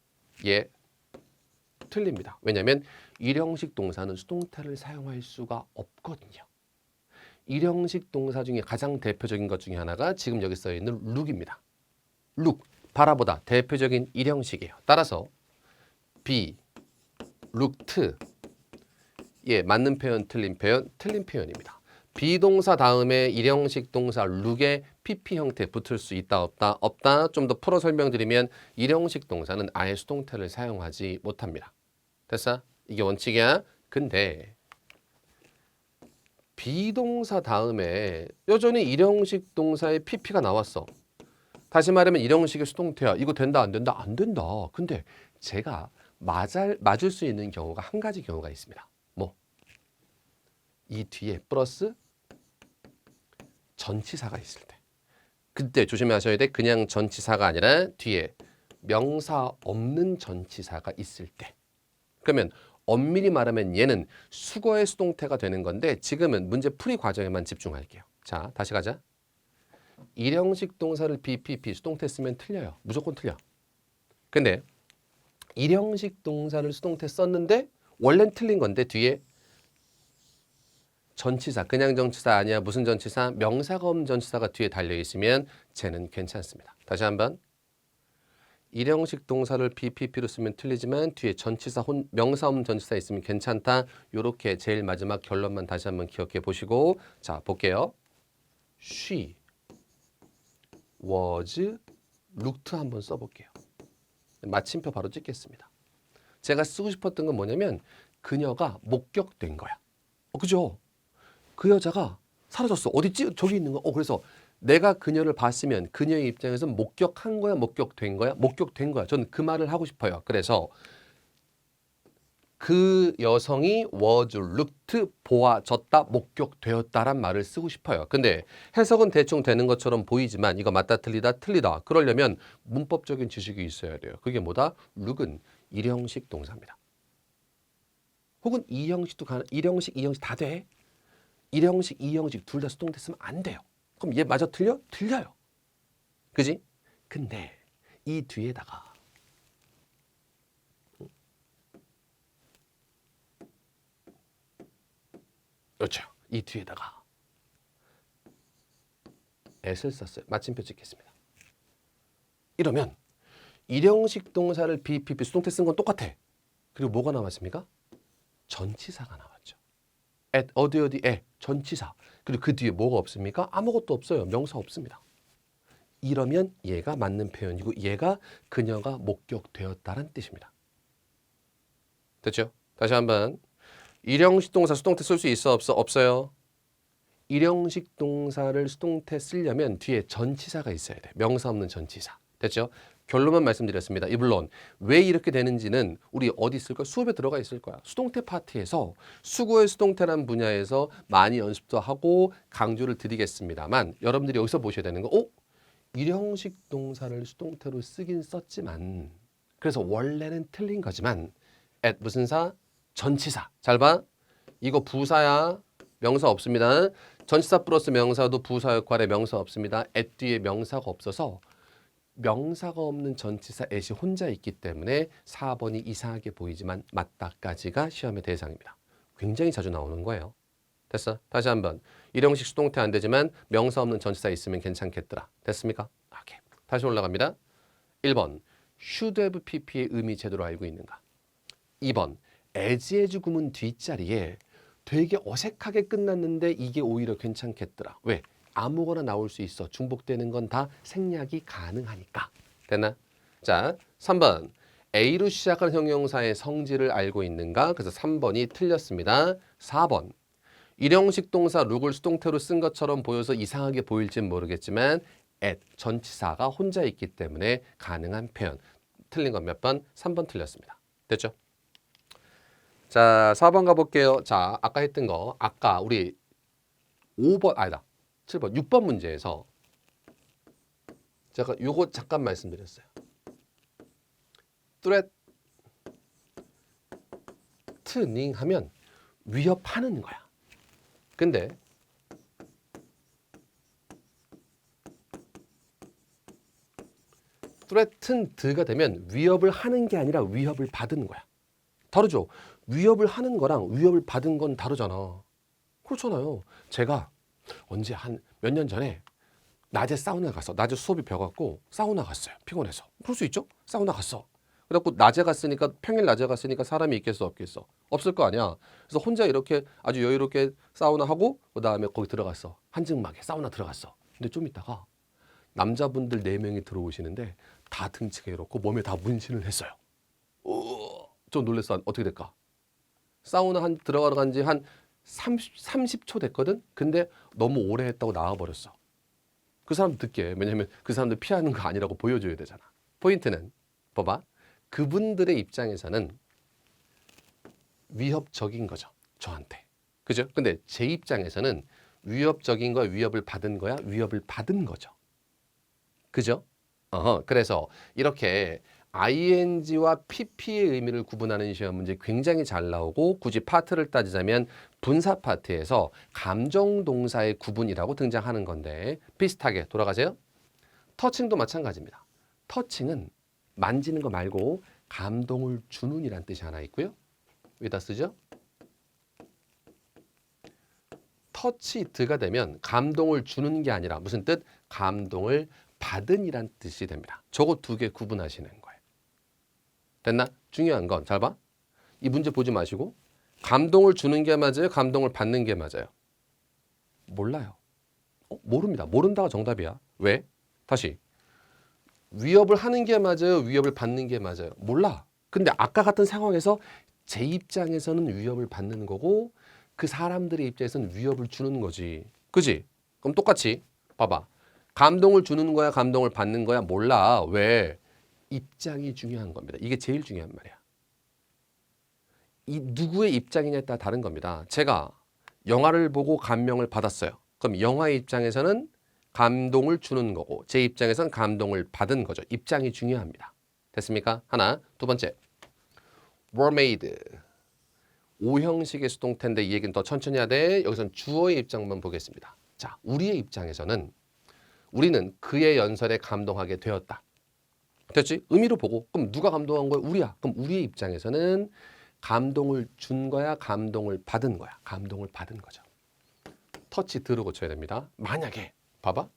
[SPEAKER 1] 예, 틀립니다. 왜냐하면 일형식 동사는 수동태를 사용할 수가 없거든요. 일형식 동사 중에 가장 대표적인 것 중에 하나가 지금 여기 써 있는 look입니다. look, 바라보다 대표적인 일형식이에요. 따라서 be, looked 예, 맞는 표현, 틀린 표현입니다. 비동사 다음에 일형식 동사 look에 PP 형태 붙을 수 있다, 없다, 없다. 좀 더 풀어 설명드리면 일형식 동사는 아예 수동태를 사용하지 못합니다. 됐어? 이게 원칙이야. 근데 비동사 다음에 여전히 일형식 동사의 PP가 나왔어. 다시 말하면 일형식의 수동태야. 이거 된다, 안 된다? 안 된다. 근데 제가 맞을 수 있는 경우가 한 가지 경우가 있습니다. 뭐? 이 뒤에 플러스 전치사가 있을 때. 그때 조심하셔야 돼. 그냥 전치사가 아니라 뒤에 명사 없는 전치사가 있을 때. 그러면 엄밀히 말하면 얘는 수거의 수동태가 되는 건데 지금은 문제 풀이 과정에만 집중할게요. 자, 다시 가자. 일형식 동사를 BPP 수동태 쓰면 틀려요. 무조건 틀려. 근데 일형식 동사를 수동태 썼는데 원래는 틀린 건데 뒤에 전치사, 그냥 전치사 아니야. 무슨 전치사? 명사가 없는 전치사가 뒤에 달려있으면 쟤는 괜찮습니다. 다시 한번. 일형식 동사를 BPP로 쓰면 틀리지만 뒤에 전치사, 명사 없는 전치사 있으면 괜찮다. 요렇게 제일 마지막 결론만 다시 한번 기억해 보시고 자, 볼게요. She was, looked 한번 써볼게요. 마침표 바로 찍겠습니다. 제가 쓰고 싶었던 건 뭐냐면 그녀가 목격된 거야. 그죠? 그 여자가 사라졌어. 어딨지? 저기 있는 거. 그래서 내가 그녀를 봤으면 그녀의 입장에서 목격한 거야? 목격된 거야? 목격된 거야. 저는 그 말을 하고 싶어요. 그래서 그 여성이 was looked, 보아졌다, 목격되었다란 말을 쓰고 싶어요. 근데 해석은 대충 되는 것처럼 보이지만 이거 맞다 틀리다 틀리다. 그러려면 문법적인 지식이 있어야 돼요. 그게 뭐다? look은 일형식 동사입니다. 혹은 이형식도 일형식, 이형식 다 돼. 일형식, 이형식 둘 다 수동태 쓰면 안 돼요. 그럼 얘 맞아 틀려? 틀려요. 그지? 근데 이 뒤에다가 그렇죠. 이 뒤에다가 at을 썼어요. 마침표 찍겠습니다. 이러면 일형식 동사를 BPP 수동태 쓴 건 똑같아. 그리고 뭐가 나왔습니까? 전치사가 나왔죠. at 어디에 전치사. 그리고 그 뒤에 뭐가 없습니까? 아무것도 없어요. 명사 없습니다. 이러면 얘가 맞는 표현이고 얘가 그녀가 목격되었다는 뜻입니다. 됐죠? 다시 한번 일형식 동사 수동태 쓸 수 있어 없어? 없어요. 일형식 동사를 수동태 쓰려면 뒤에 전치사가 있어야 돼. 명사 없는 전치사. 됐죠? 결론만 말씀드렸습니다. 물론 왜 이렇게 되는지는 우리 어디 있을 거야? 수업에 들어가 있을 거야. 수동태 파트에서 수거의 수동태란 분야에서 많이 연습도 하고 강조를 드리겠습니다만 여러분들이 여기서 보셔야 되는 거 일형식 동사를 수동태로 쓰긴 썼지만 그래서 원래는 틀린 거지만 at 무슨 사? 전치사. 잘 봐. 이거 부사야. 명사 없습니다. 전치사 플러스 명사도 부사 역할에 명사 없습니다. at 뒤에 명사가 없어서 명사가 없는 전치사 at이 혼자 있기 때문에 4번이 이상하게 보이지만 맞다까지가 시험의 대상입니다. 굉장히 자주 나오는 거예요. 됐어? 다시 한번. 일형식 수동태 안 되지만 명사 없는 전치사 있으면 괜찮겠더라. 됐습니까? 오케이. 다시 올라갑니다. 1번. should have pp의 의미 제대로 알고 있는가? 2번. as 구문 뒷자리에 되게 어색하게 끝났는데 이게 오히려 괜찮겠더라. 왜? 아무거나 나올 수 있어. 중복되는 건 다 생략이 가능하니까. 됐나? 자, 3번. A로 시작하는 형용사의 성질을 알고 있는가? 그래서 3번이 틀렸습니다. 4번. 일형식 동사 룩을 수동태로 쓴 것처럼 보여서 이상하게 보일진 모르겠지만 at 전치사가 혼자 있기 때문에 가능한 표현. 틀린 건 몇 번? 3번 틀렸습니다. 됐죠? 자, 4번 가볼게요. 자, 아까 했던 거. 아까 우리 5번, 아니다. 7번, 6번 문제에서 제가 요거 잠깐 말씀드렸어요. threatening 하면 위협하는 거야. 근데 threatened가 되면 위협을 하는 게 아니라 위협을 받은 거야. 다르죠? 위협을 하는 거랑 위협을 받은 건 다르잖아. 그렇잖아요. 제가 언제 한 몇 년 전에 낮에 사우나 갔어. 낮에 수업이 벼갖고 사우나 갔어요. 피곤해서. 그럴 수 있죠? 사우나 갔어. 그래갖고 낮에 갔으니까 평일 낮에 갔으니까 사람이 있겠어 없겠어? 없을 거 아니야. 그래서 혼자 이렇게 아주 여유롭게 사우나 하고 그다음에 거기 들어갔어. 한증막에 사우나 들어갔어. 근데 좀 있다가 남자분들 4명이 들어오시는데 다 등치가 이렇고 몸에 다 문신을 했어요. 좀 놀랬어. 어떻게 될까? 사우나 들어가러 간 지 한 30초 됐거든? 근데 너무 오래 했다고 나와버렸어. 그 사람 듣게. 왜냐면 그 사람들 피하는 거 아니라고 보여줘야 되잖아. 포인트는 봐봐. 그분들의 입장에서는 위협적인 거죠. 저한테. 그죠? 근데 제 입장에서는 위협적인 거야? 위협을 받은 거야? 위협을 받은 거죠. 그죠? 그래서 이렇게 ing와 pp의 의미를 구분하는 시험 문제 굉장히 잘 나오고 굳이 파트를 따지자면 분사 파트에서 감정동사의 구분이라고 등장하는 건데 비슷하게 돌아가세요. 터칭도 마찬가지입니다. 터칭은 만지는 거 말고 감동을 주는 이란 뜻이 하나 있고요. 여기다 쓰죠? 터치드가 되면 감동을 주는 게 아니라 무슨 뜻? 감동을 받은 이란 뜻이 됩니다. 저거 두 개 구분하시는 거예요. 됐나? 중요한 건 잘 봐. 이 문제 보지 마시고 감동을 주는 게 맞아요? 감동을 받는 게 맞아요? 몰라요. 모릅니다. 모른다가 정답이야. 왜? 다시. 위협을 하는 게 맞아요? 위협을 받는 게 맞아요? 몰라. 근데 아까 같은 상황에서 제 입장에서는 위협을 받는 거고 그 사람들의 입장에서는 위협을 주는 거지. 그지? 그럼 똑같이 봐봐. 감동을 주는 거야? 감동을 받는 거야? 몰라. 왜? 입장이 중요한 겁니다. 이게 제일 중요한 말이야. 이 누구의 입장이냐에 따라 다른 겁니다. 제가 영화를 보고 감명을 받았어요. 그럼 영화의 입장에서는 감동을 주는 거고 제 입장에서는 감동을 받은 거죠. 입장이 중요합니다. 됐습니까? 하나. 두 번째. were made. 오형식의 수동태인데 이 얘기는 더 천천히 해야 돼. 여기서는 주어의 입장만 보겠습니다. 자, 우리의 입장에서는 우리는 그의 연설에 감동하게 되었다. 됐지? 의미로 보고 그럼 누가 감동한 거야? 우리야. 그럼 우리의 입장에서는 감동을 준 거야? 감동을 받은 거야? 감동을 받은 거죠. 터치 들어 고쳐야 됩니다. 만약에 봐봐.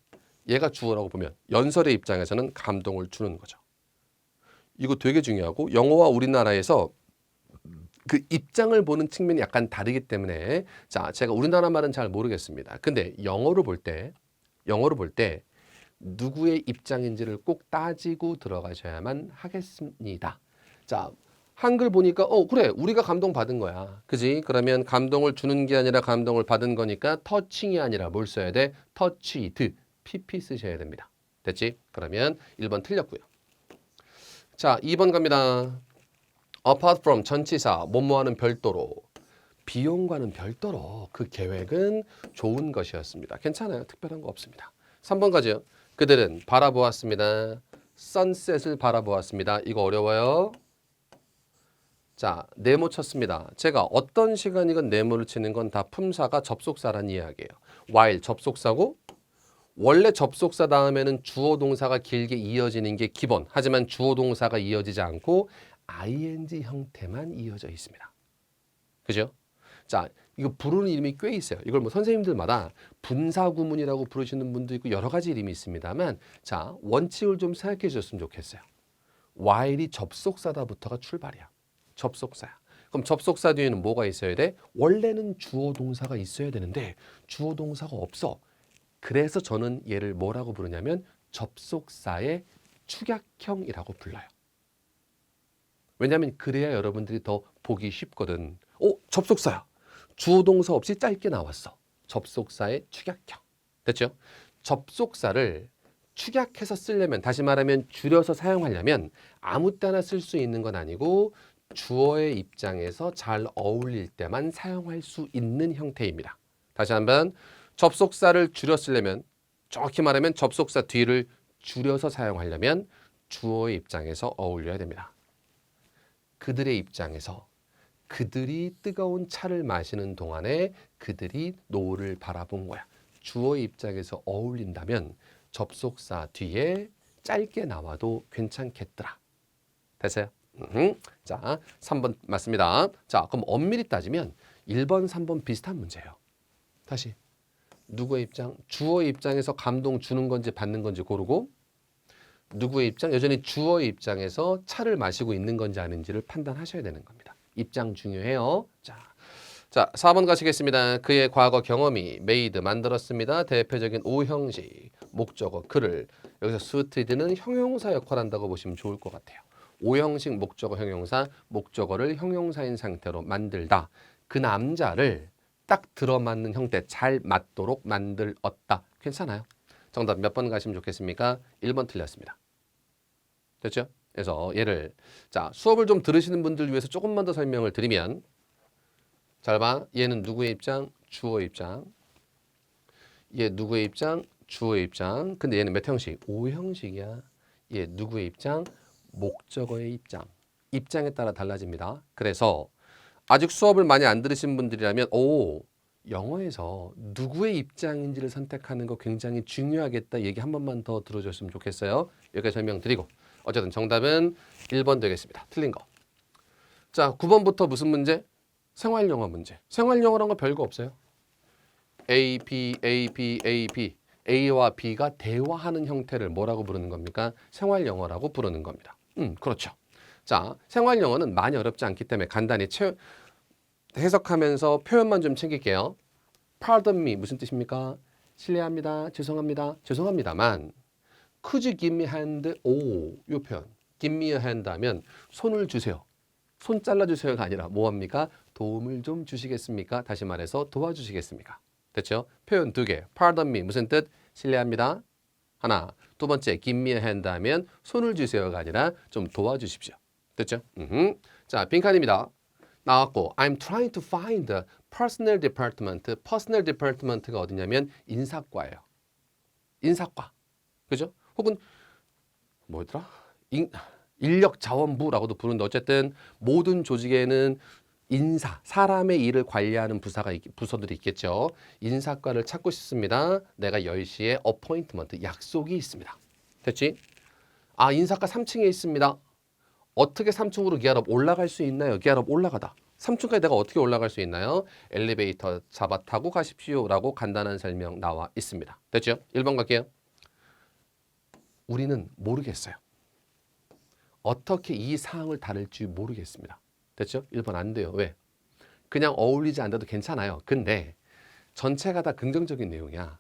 [SPEAKER 1] 얘가 주어라고 보면 연설의 입장에서는 감동을 주는 거죠. 이거 되게 중요하고 영어와 우리나라에서 그 입장을 보는 측면이 약간 다르기 때문에 자, 제가 우리나라 말은 잘 모르겠습니다. 근데 영어로 볼 때 누구의 입장인지를 꼭 따지고 들어가셔야만 하겠습니다. 자, 한글 보니까 그래 우리가 감동받은 거야. 그지? 그러면 감동을 주는 게 아니라 감동을 받은 거니까 터칭이 아니라 뭘 써야 돼? 터치드, pp 쓰셔야 됩니다. 됐지? 그러면 1번 틀렸고요. 자, 2번 갑니다. apart from 전치사 뭐뭐하는 별도로 비용과는 별도로 그 계획은 좋은 것이었습니다. 괜찮아요. 특별한 거 없습니다. 3번 가죠. 그들은 바라보았습니다. 선셋을 바라보았습니다. 이거 어려워요. 자, 네모 쳤습니다. 제가 어떤 시간이건 네모를 치는 건 다 품사가 접속사란 이야기예요. while 접속사고 원래 접속사 다음에는 주어 동사가 길게 이어지는 게 기본. 하지만 주어 동사가 이어지지 않고 ing 형태만 이어져 있습니다. 그죠? 자, 이거 부르는 이름이 꽤 있어요. 이걸 뭐 선생님들마다 분사구문이라고 부르시는 분도 있고 여러 가지 이름이 있습니다만 자, 원칙을 좀 생각해 주셨으면 좋겠어요. while이 접속사다부터가 출발이야. 접속사야. 그럼 접속사 뒤에는 뭐가 있어야 돼? 원래는 주어 동사가 있어야 되는데 주어 동사가 없어. 그래서 저는 얘를 뭐라고 부르냐면 접속사의 축약형이라고 불러요. 왜냐하면 그래야 여러분들이 더 보기 쉽거든. 접속사야. 주어 동사 없이 짧게 나왔어. 접속사의 축약형. 됐죠? 접속사를 축약해서 쓰려면 다시 말하면 줄여서 사용하려면 아무 때나 쓸 수 있는 건 아니고 주어의 입장에서 잘 어울릴 때만 사용할 수 있는 형태입니다. 다시 한번 접속사를 줄여 쓰려면 정확히 말하면 접속사 뒤를 줄여서 사용하려면 주어의 입장에서 어울려야 됩니다. 그들의 입장에서 그들이 뜨거운 차를 마시는 동안에 그들이 노을을 바라본 거야. 주어의 입장에서 어울린다면 접속사 뒤에 짧게 나와도 괜찮겠더라. 됐어요? 자, 3번 맞습니다. 자, 그럼 엄밀히 따지면 1번, 3번 비슷한 문제예요. 다시 누구의 입장? 주어의 입장에서 감동 주는 건지 받는 건지 고르고 누구의 입장? 여전히 주어의 입장에서 차를 마시고 있는 건지 아닌지를 판단하셔야 되는 겁니다. 입장 중요해요. 자, 4번 가시겠습니다. 그의 과거 경험이 made 만들었습니다. 대표적인 오형식 목적어 그를 여기서 suited는 형용사 역할을 한다고 보시면 좋을 것 같아요. 오형식 목적어 형용사 목적어를 형용사인 상태로 만들다. 그 남자를 딱 들어맞는 형태 잘 맞도록 만들었다. 괜찮아요. 정답 몇 번 가시면 좋겠습니까? 1번 틀렸습니다. 됐죠? 그래서 얘를 자 수업을 좀 들으시는 분들 위해서 조금만 더 설명을 드리면 잘 봐. 얘는 누구의 입장? 주어의 입장. 얘 누구의 입장? 주어의 입장. 근데 얘는 몇 형식? 오형식이야. 얘 누구의 입장? 목적어의 입장. 입장에 따라 달라집니다. 그래서 아직 수업을 많이 안 들으신 분들이라면 영어에서 누구의 입장인지를 선택하는 거 굉장히 중요하겠다 얘기 한 번만 더 들어줬으면 좋겠어요. 여기까지 설명드리고 어쨌든 정답은 1번 되겠습니다. 틀린 거. 자, 9번부터 무슨 문제? 생활영어 문제. 생활영어란 거 별거 없어요. A, B, A, B, A, B. A와 B가 대화하는 형태를 뭐라고 부르는 겁니까? 생활영어라고 부르는 겁니다. 그렇죠. 자, 생활영어는 많이 어렵지 않기 때문에 간단히 해석하면서 표현만 좀 챙길게요. Pardon me 무슨 뜻입니까? 실례합니다. 죄송합니다. 죄송합니다만 Could you give me a hand? 오, 요 표현. Give me a hand 하면 손을 주세요. 손 잘라주세요가 아니라 뭐합니까? 도움을 좀 주시겠습니까? 다시 말해서 도와주시겠습니까? 됐죠? 표현 두 개. Pardon me. 무슨 뜻? 실례합니다. 하나. 두 번째, give me a hand 하면 손을 주세요가 아니라 좀 도와주십시오. 됐죠? 자, 빈칸입니다. 나왔고, I'm trying to find the personnel department. personnel department가 어디냐면 인사과예요. 인사과. 그죠? 혹은 뭐였더라? 인력자원부라고도 부르는데 어쨌든 모든 조직에는 인사, 사람의 일을 관리하는 부서들이 있겠죠. 인사과를 찾고 싶습니다. 내가 10시에 어포인트먼트, 약속이 있습니다. 됐지? 아, 인사과 3층에 있습니다. 어떻게 3층으로 기아업 올라갈 수 있나요? 기아업 올라가다. 3층까지 내가 어떻게 올라갈 수 있나요? 엘리베이터 잡아 타고 가십시오. 라고 간단한 설명 나와 있습니다. 됐죠? 1번 갈게요. 우리는 모르겠어요. 어떻게 이 사항을 다룰지 모르겠습니다. 됐죠? 1번 안 돼요. 왜? 그냥 어울리지 않아도 괜찮아요. 근데 전체가 다 긍정적인 내용이야.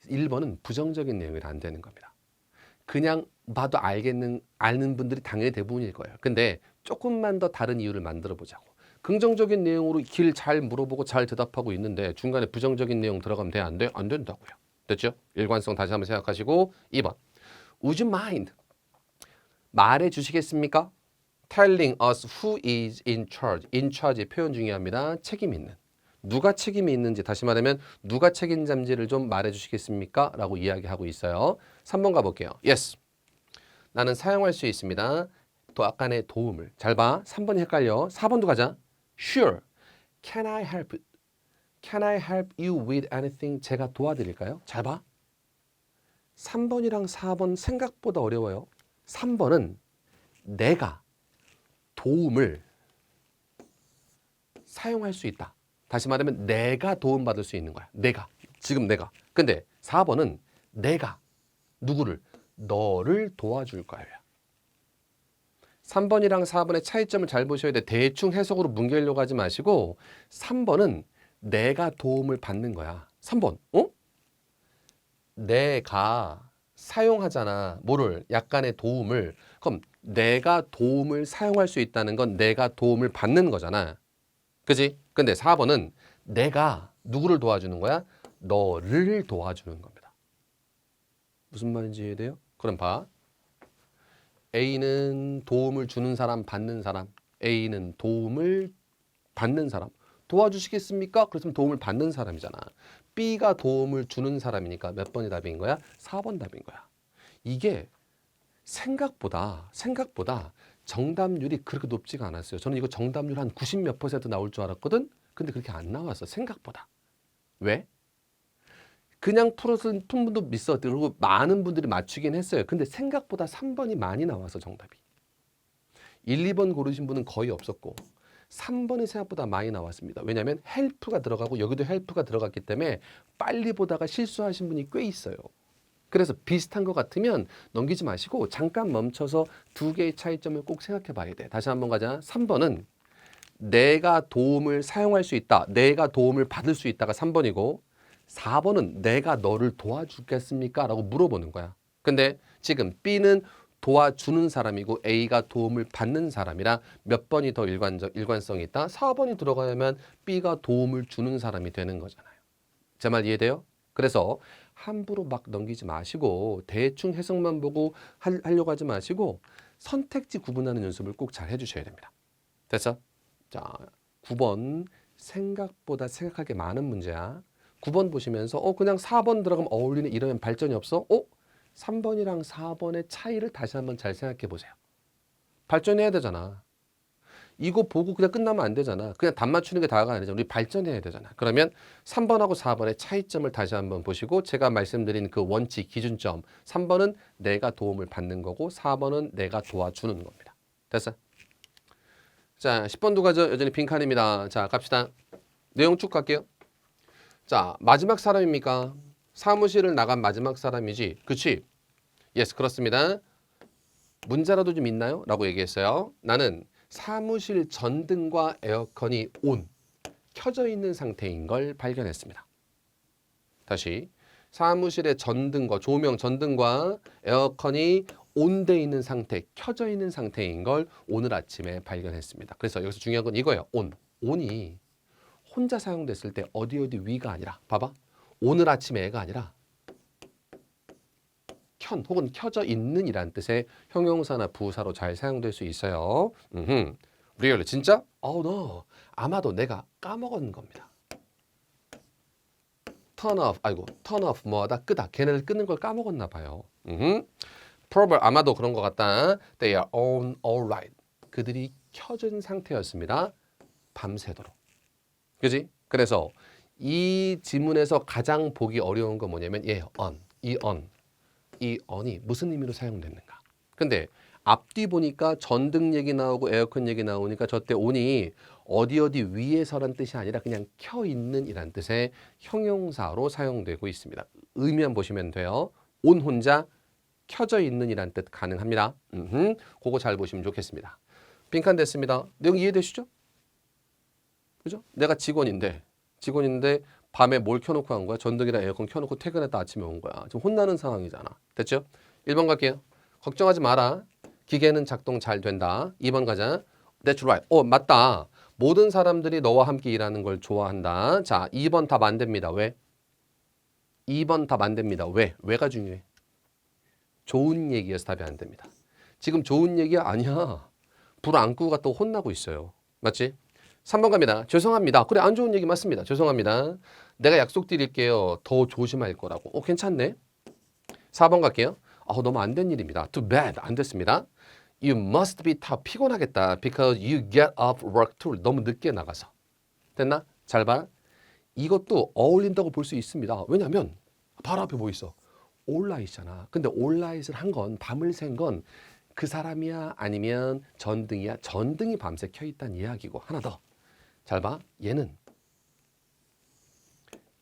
[SPEAKER 1] 1번은 부정적인 내용이라 안 되는 겁니다. 그냥 봐도 아는 분들이 당연히 대부분일 거예요. 근데 조금만 더 다른 이유를 만들어 보자고. 긍정적인 내용으로 길 잘 물어보고 잘 대답하고 있는데 중간에 부정적인 내용 들어가면 돼? 안 돼? 안 된다고요. 됐죠? 일관성 다시 한번 생각하시고 2번. Would you mind? 말해 주시겠습니까? Telling us who is in charge. in charge 표현 중요합니다. 책임 있는. 누가 책임이 있는지 다시 말하면 누가 책임자인지를 좀 말해 주시겠습니까? 라고 이야기하고 있어요. 3번 가볼게요. Yes. 나는 사용할 수 있습니다. 또 약간의 도움을. 잘 봐. 3번이 헷갈려. 4번도 가자. Sure. Can I help? Can I help you with anything? 제가 도와드릴까요? 잘 봐. 3번이랑 4번 생각보다 어려워요. 3번은 내가 도움을 사용할 수 있다. 다시 말하면 내가 도움받을 수 있는 거야. 내가. 지금 내가. 근데 4번은 내가 누구를? 너를 도와줄 거야. 3번이랑 4번의 차이점을 잘 보셔야 돼. 대충 해석으로 뭉개려고 하지 마시고 3번은 내가 도움을 받는 거야. 3번. 어? 내가 사용하잖아. 뭐를? 약간의 도움을. 그럼 내가 도움을 사용할 수 있다는 건 내가 도움을 받는 거잖아. 그지? 근데 4번은 내가 누구를 도와주는 거야? 너를 도와주는 겁니다. 무슨 말인지 이해돼요? 그럼 봐. A는 도움을 주는 사람, 받는 사람. A는 도움을 받는 사람. 도와주시겠습니까? 그랬으면 도움을 받는 사람이잖아. B가 도움을 주는 사람이니까 몇 번이 답인 거야? 4번 답인 거야. 이게 생각보다 정답률이 그렇게 높지가 않았어요. 저는 이거 정답률 한 90몇 % 나올 줄 알았거든? 근데 그렇게 안 나왔어. 생각보다. 왜? 그냥 풀어서 푼 분도 있어. 그리고 많은 분들이 맞추긴 했어요. 근데 생각보다 3번이 많이 나와서 정답이. 1, 2번 고르신 분은 거의 없었고 3번이 생각보다 많이 나왔습니다. 왜냐하면 헬프가 들어가고 여기도 헬프가 들어갔기 때문에 빨리 보다가 실수하신 분이 꽤 있어요. 그래서 비슷한 것 같으면 넘기지 마시고 잠깐 멈춰서 두 개의 차이점을 꼭 생각해 봐야 돼. 다시 한번 가자. 3번은 내가 도움을 사용할 수 있다. 내가 도움을 받을 수 있다가 3번이고 4번은 내가 너를 도와주겠습니까? 라고 물어보는 거야. 근데 지금 B는 도와주는 사람이고 A가 도움을 받는 사람이라 몇 번이 더 일관성이 있다? 4번이 들어가야만 B가 도움을 주는 사람이 되는 거잖아요. 제 말 이해돼요? 그래서 함부로 막 넘기지 마시고 대충 해석만 보고 하려고 하지 마시고 선택지 구분하는 연습을 꼭 잘 해주셔야 됩니다. 됐어? 자, 9번 생각보다 생각하기 많은 문제야. 9번 보시면서 그냥 4번 들어가면 어울리는 이러면 발전이 없어? 3번이랑 4번의 차이를 다시 한번 잘 생각해 보세요. 발전해야 되잖아. 이거 보고 그냥 끝나면 안 되잖아. 그냥 답 맞추는 게 다가 아니잖아. 우리 발전해야 되잖아. 그러면 3번하고 4번의 차이점을 다시 한번 보시고 제가 말씀드린 그 원칙, 기준점 3번은 내가 도움을 받는 거고 4번은 내가 도와주는 겁니다. 됐어? 자, 10번도 가죠. 여전히 빈칸입니다. 자, 갑시다. 내용 쭉 갈게요. 자, 마지막 사람입니까? 사무실을 나간 마지막 사람이지. 그치? 예스, 그렇습니다. 문제라도 좀 있나요? 라고 얘기했어요. 나는 사무실 전등과 에어컨이 켜져 있는 상태인 걸 발견했습니다. 다시, 사무실의 전등과 조명, 전등과 에어컨이 온돼 있는 상태, 켜져 있는 상태인 걸 오늘 아침에 발견했습니다. 그래서 여기서 중요한 건 이거예요. 온. 온이 혼자 사용됐을 때 어디 위가 아니라 봐봐. 오늘 아침에가 아니라 켠 혹은 켜져 있는 이란 뜻의 형용사나 부사로 잘 사용될 수 있어요. 리얼 진짜? no. 아마도 내가 까먹은 겁니다. turn off, turn off 뭐하다 끄다. 걔네들 끄는 걸 까먹었나 봐요. Probably 아마도 그런 것 같다. They are on all right. 그들이 켜진 상태였습니다. 밤새도록. 그지? 그래서 이 지문에서 가장 보기 어려운 건 뭐냐면 on, 이 on이 무슨 의미로 사용됐는가. 근데 앞뒤 보니까 전등 얘기 나오고 에어컨 얘기 나오니까 저때 on이 어디 위에서란 뜻이 아니라 그냥 켜 있는 이란 뜻의 형용사로 사용되고 있습니다. 의미만 보시면 돼요. on 혼자 켜져 있는 이란 뜻 가능합니다. 그거 잘 보시면 좋겠습니다. 빈칸 됐습니다. 내용 이해되시죠? 그죠? 내가 직원인데 밤에 뭘 켜놓고 한 거야? 전등이랑 에어컨 켜놓고 퇴근했다 아침에 온 거야. 지금 혼나는 상황이잖아. 됐죠? 1번 갈게요. 걱정하지 마라. 기계는 작동 잘 된다. 2번 가자. That's right. 맞다. 모든 사람들이 너와 함께 일하는 걸 좋아한다. 자, 2번 답 안 됩니다. 왜? 2번 답 안 됩니다. 왜? 왜가 중요해? 좋은 얘기여서 답이 안 됩니다. 지금 좋은 얘기야? 아니야. 불 안 끄고 갔다 혼나고 있어요. 맞지? 3번 갑니다. 죄송합니다. 그래, 안 좋은 얘기 맞습니다. 죄송합니다. 내가 약속드릴게요. 더 조심할 거라고. 괜찮네. 4번 갈게요. 너무 안 된 일입니다. Too bad. 안 됐습니다. You must be tough. 피곤하겠다. Because you get off work too. 너무 늦게 나가서. 됐나? 잘 봐. 이것도 어울린다고 볼 수 있습니다. 왜냐하면 바로 앞에 뭐 있어? 올라이잖아. 근데 올라잇을 한 건, 밤을 샌 건 그 사람이야? 아니면 전등이야? 전등이 밤새 켜있다는 이야기고. 하나 더. 잘 봐. 얘는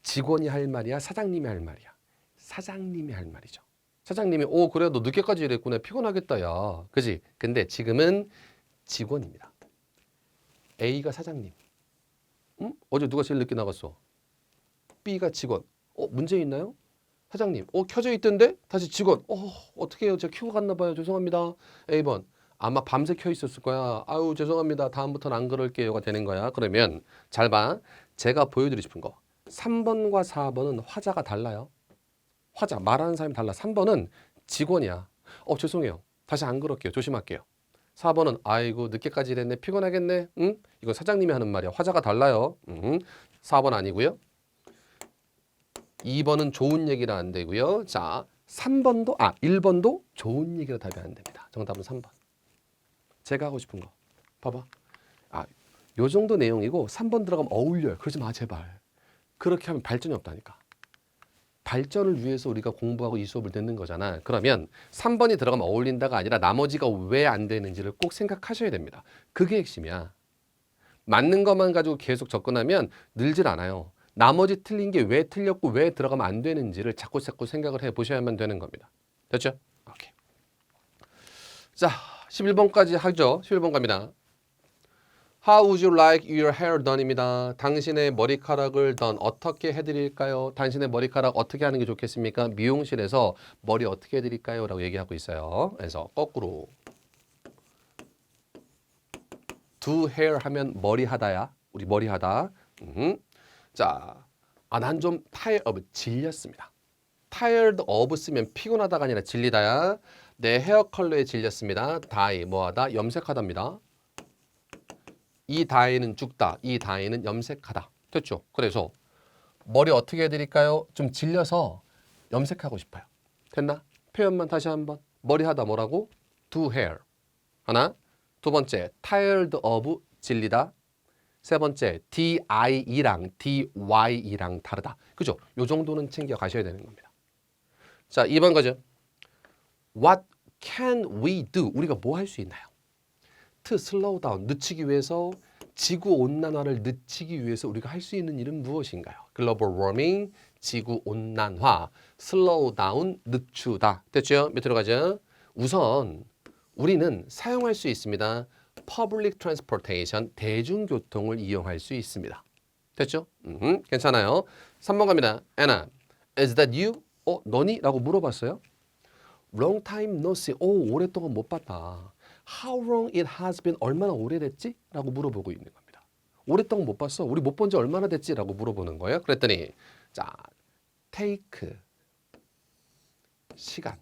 [SPEAKER 1] 직원이 할 말이야? 사장님이 할 말이야? 사장님이 할 말이죠. 사장님이 그래 너 늦게까지 일했구나. 피곤하겠다 야. 그지? 근데 지금은 직원입니다. A가 사장님. 어제 누가 제일 늦게 나갔어? B가 직원. 문제 있나요? 사장님. 켜져 있던데? 다시 직원. 어떻게 해요? 제가 켜고 갔나 봐요. 죄송합니다. A번. 아마 밤새 켜 있었을 거야. 아유 죄송합니다. 다음부터는 안 그럴게요가 되는 거야. 그러면 잘 봐. 제가 보여드리고 싶은 거. 3번과 4번은 화자가 달라요. 화자 말하는 사람이 달라. 3번은 직원이야. 죄송해요. 다시 안 그럴게요. 조심할게요. 4번은 아이고 늦게까지 일했네. 피곤하겠네. 응? 이건 사장님이 하는 말이야. 화자가 달라요. 4번 아니고요. 2번은 좋은 얘기라 안 되고요. 자, 1번도 좋은 얘기라 답이 안 됩니다. 정답은 3번. 제가 하고 싶은 거. 봐봐. 요 정도 내용이고 3번 들어가면 어울려요. 그러지 마 제발. 그렇게 하면 발전이 없다니까. 발전을 위해서 우리가 공부하고 이 수업을 듣는 거잖아. 그러면 3번이 들어가면 어울린다가 아니라 나머지가 왜 안 되는지를 꼭 생각하셔야 됩니다. 그게 핵심이야. 맞는 것만 가지고 계속 접근하면 늘질 않아요. 나머지 틀린 게 왜 틀렸고 왜 들어가면 안 되는지를 자꾸 생각을 해보셔야만 되는 겁니다. 됐죠? 오케이. 자, 11번까지 하죠. 11번 갑니다. How would you like your hair done입니다. 당신의 머리카락을 done 어떻게 해드릴까요? 당신의 머리카락 어떻게 하는 게 좋겠습니까? 미용실에서 머리 어떻게 해드릴까요? 라고 얘기하고 있어요. 그래서 거꾸로 do hair 하면 머리하다야. 우리 머리하다. 자, 난 좀 tired of 질렸습니다. tired of 쓰면 피곤하다가 아니라 질리다야. 내 헤어 컬러에 질렸습니다. dye 뭐하다? 염색하답니다. 이 다이는 죽다. 이 다이는 염색하다. 됐죠? 그래서 머리 어떻게 해드릴까요? 좀 질려서 염색하고 싶어요. 됐나? 표현만 다시 한번. 머리하다 뭐라고? do hair. 하나. 두 번째 tired of 질리다. 세 번째 DIE랑 DYE랑 다르다. 그죠? 요 정도는 챙겨 가셔야 되는 겁니다. 자, 2번 가죠. What can we do? 우리가 뭐 할 수 있나요? To slow down, 늦추기 위해서, 지구온난화를 늦추기 위해서 우리가 할 수 있는 일은 무엇인가요? 글로벌 워밍, 지구온난화, slow down, 늦추다. 됐죠? 밑으로 가죠. 우선 우리는 사용할 수 있습니다. public transportation, 대중교통을 이용할 수 있습니다. 됐죠? 괜찮아요. 3번 갑니다. Anna, Is that you? 너니? 라고 물어봤어요. Long time no see. 오랫동안 못 봤다. How long it has been? 얼마나 오래됐지? 라고 물어보고 있는 겁니다. 오랫동안 못 봤어. 우리 못 본 지 얼마나 됐지? 라고 물어보는 거예요. 그랬더니 자, take 시간.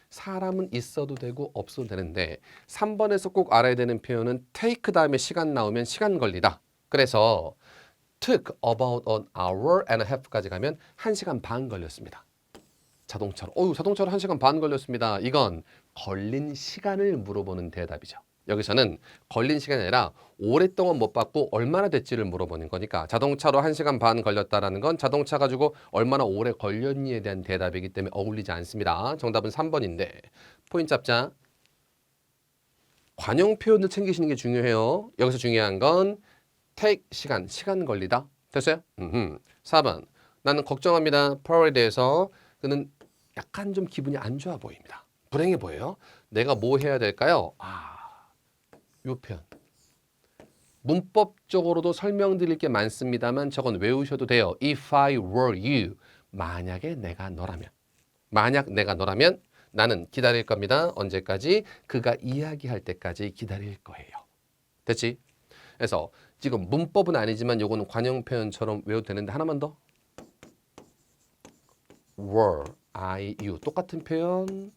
[SPEAKER 1] 사람은 있어도 되고 없어도 되는데 3번에서 꼭 알아야 되는 표현은 take 다음에 시간 나오면 시간 걸리다. 그래서 took about an hour and a half까지 가면 1시간 반 걸렸습니다. 자동차로. 자동차로 1시간 반 걸렸습니다. 이건 걸린 시간을 물어보는 대답이죠. 여기서는 걸린 시간이 아니라 오랫동안 못 봤고 얼마나 됐지를 물어보는 거니까 자동차로 1시간 반 걸렸다라는 건 자동차 가지고 얼마나 오래 걸렸니에 대한 대답이기 때문에 어울리지 않습니다. 정답은 3번인데 포인트 잡자. 관용 표현을 챙기시는 게 중요해요. 여기서 중요한 건 take 시간 걸리다. 됐어요? 4번. 나는 걱정합니다. Pearl에 대해서 그는 약간 좀 기분이 안 좋아 보입니다. 불행해 보여요. 내가 뭐 해야 될까요? 요 표현. 문법적으로도 설명드릴 게 많습니다만 저건 외우셔도 돼요. If I were you. 만약에 내가 너라면. 만약 내가 너라면 나는 기다릴 겁니다. 언제까지? 그가 이야기할 때까지 기다릴 거예요. 됐지? 그래서 지금 문법은 아니지만 요거는 관용 표현처럼 외워도 되는데 하나만 더. were I you. 똑같은 표현.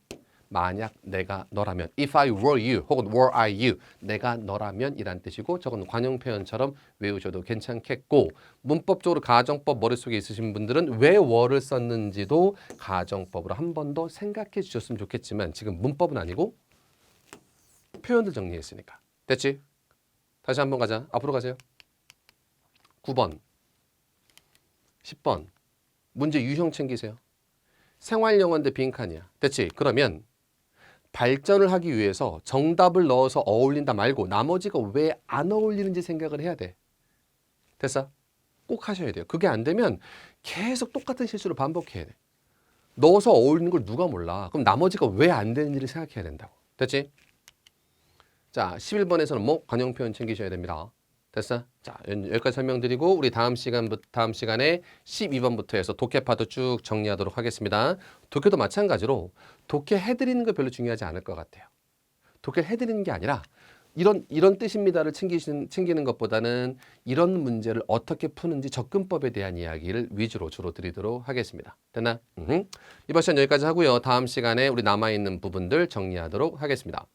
[SPEAKER 1] 만약 내가 너라면 if I were you 혹은 were I you 내가 너라면 이란 뜻이고 저건 관용 표현처럼 외우셔도 괜찮겠고 문법적으로 가정법 머릿속에 있으신 분들은 왜 were를 썼는지도 가정법으로 한 번 더 생각해 주셨으면 좋겠지만 지금 문법은 아니고 표현들 정리했으니까 됐지? 다시 한번 가자. 앞으로 가세요. 9번 10번 문제 유형 챙기세요. 생활영어인데 빈칸이야. 됐지? 그러면 발전을 하기 위해서 정답을 넣어서 어울린다 말고 나머지가 왜 안 어울리는지 생각을 해야 돼. 됐어? 꼭 하셔야 돼요. 그게 안 되면 계속 똑같은 실수를 반복해야 돼. 넣어서 어울리는 걸 누가 몰라. 그럼 나머지가 왜 안 되는지를 생각해야 된다고. 됐지? 자, 11번에서는 뭐 관용 표현 챙기셔야 됩니다. 됐어? 자, 여기까지 설명드리고 우리 다음 시간에 12번부터 해서 독해 파트 쭉 정리하도록 하겠습니다. 독해도 마찬가지로 독해 해드리는 거 별로 중요하지 않을 것 같아요. 독해 해드리는 게 아니라 이런 뜻입니다를 챙기는 것보다는 이런 문제를 어떻게 푸는지 접근법에 대한 이야기를 위주로 주로 드리도록 하겠습니다. 됐나? 이번 시간 여기까지 하고요. 다음 시간에 우리 남아있는 부분들 정리하도록 하겠습니다.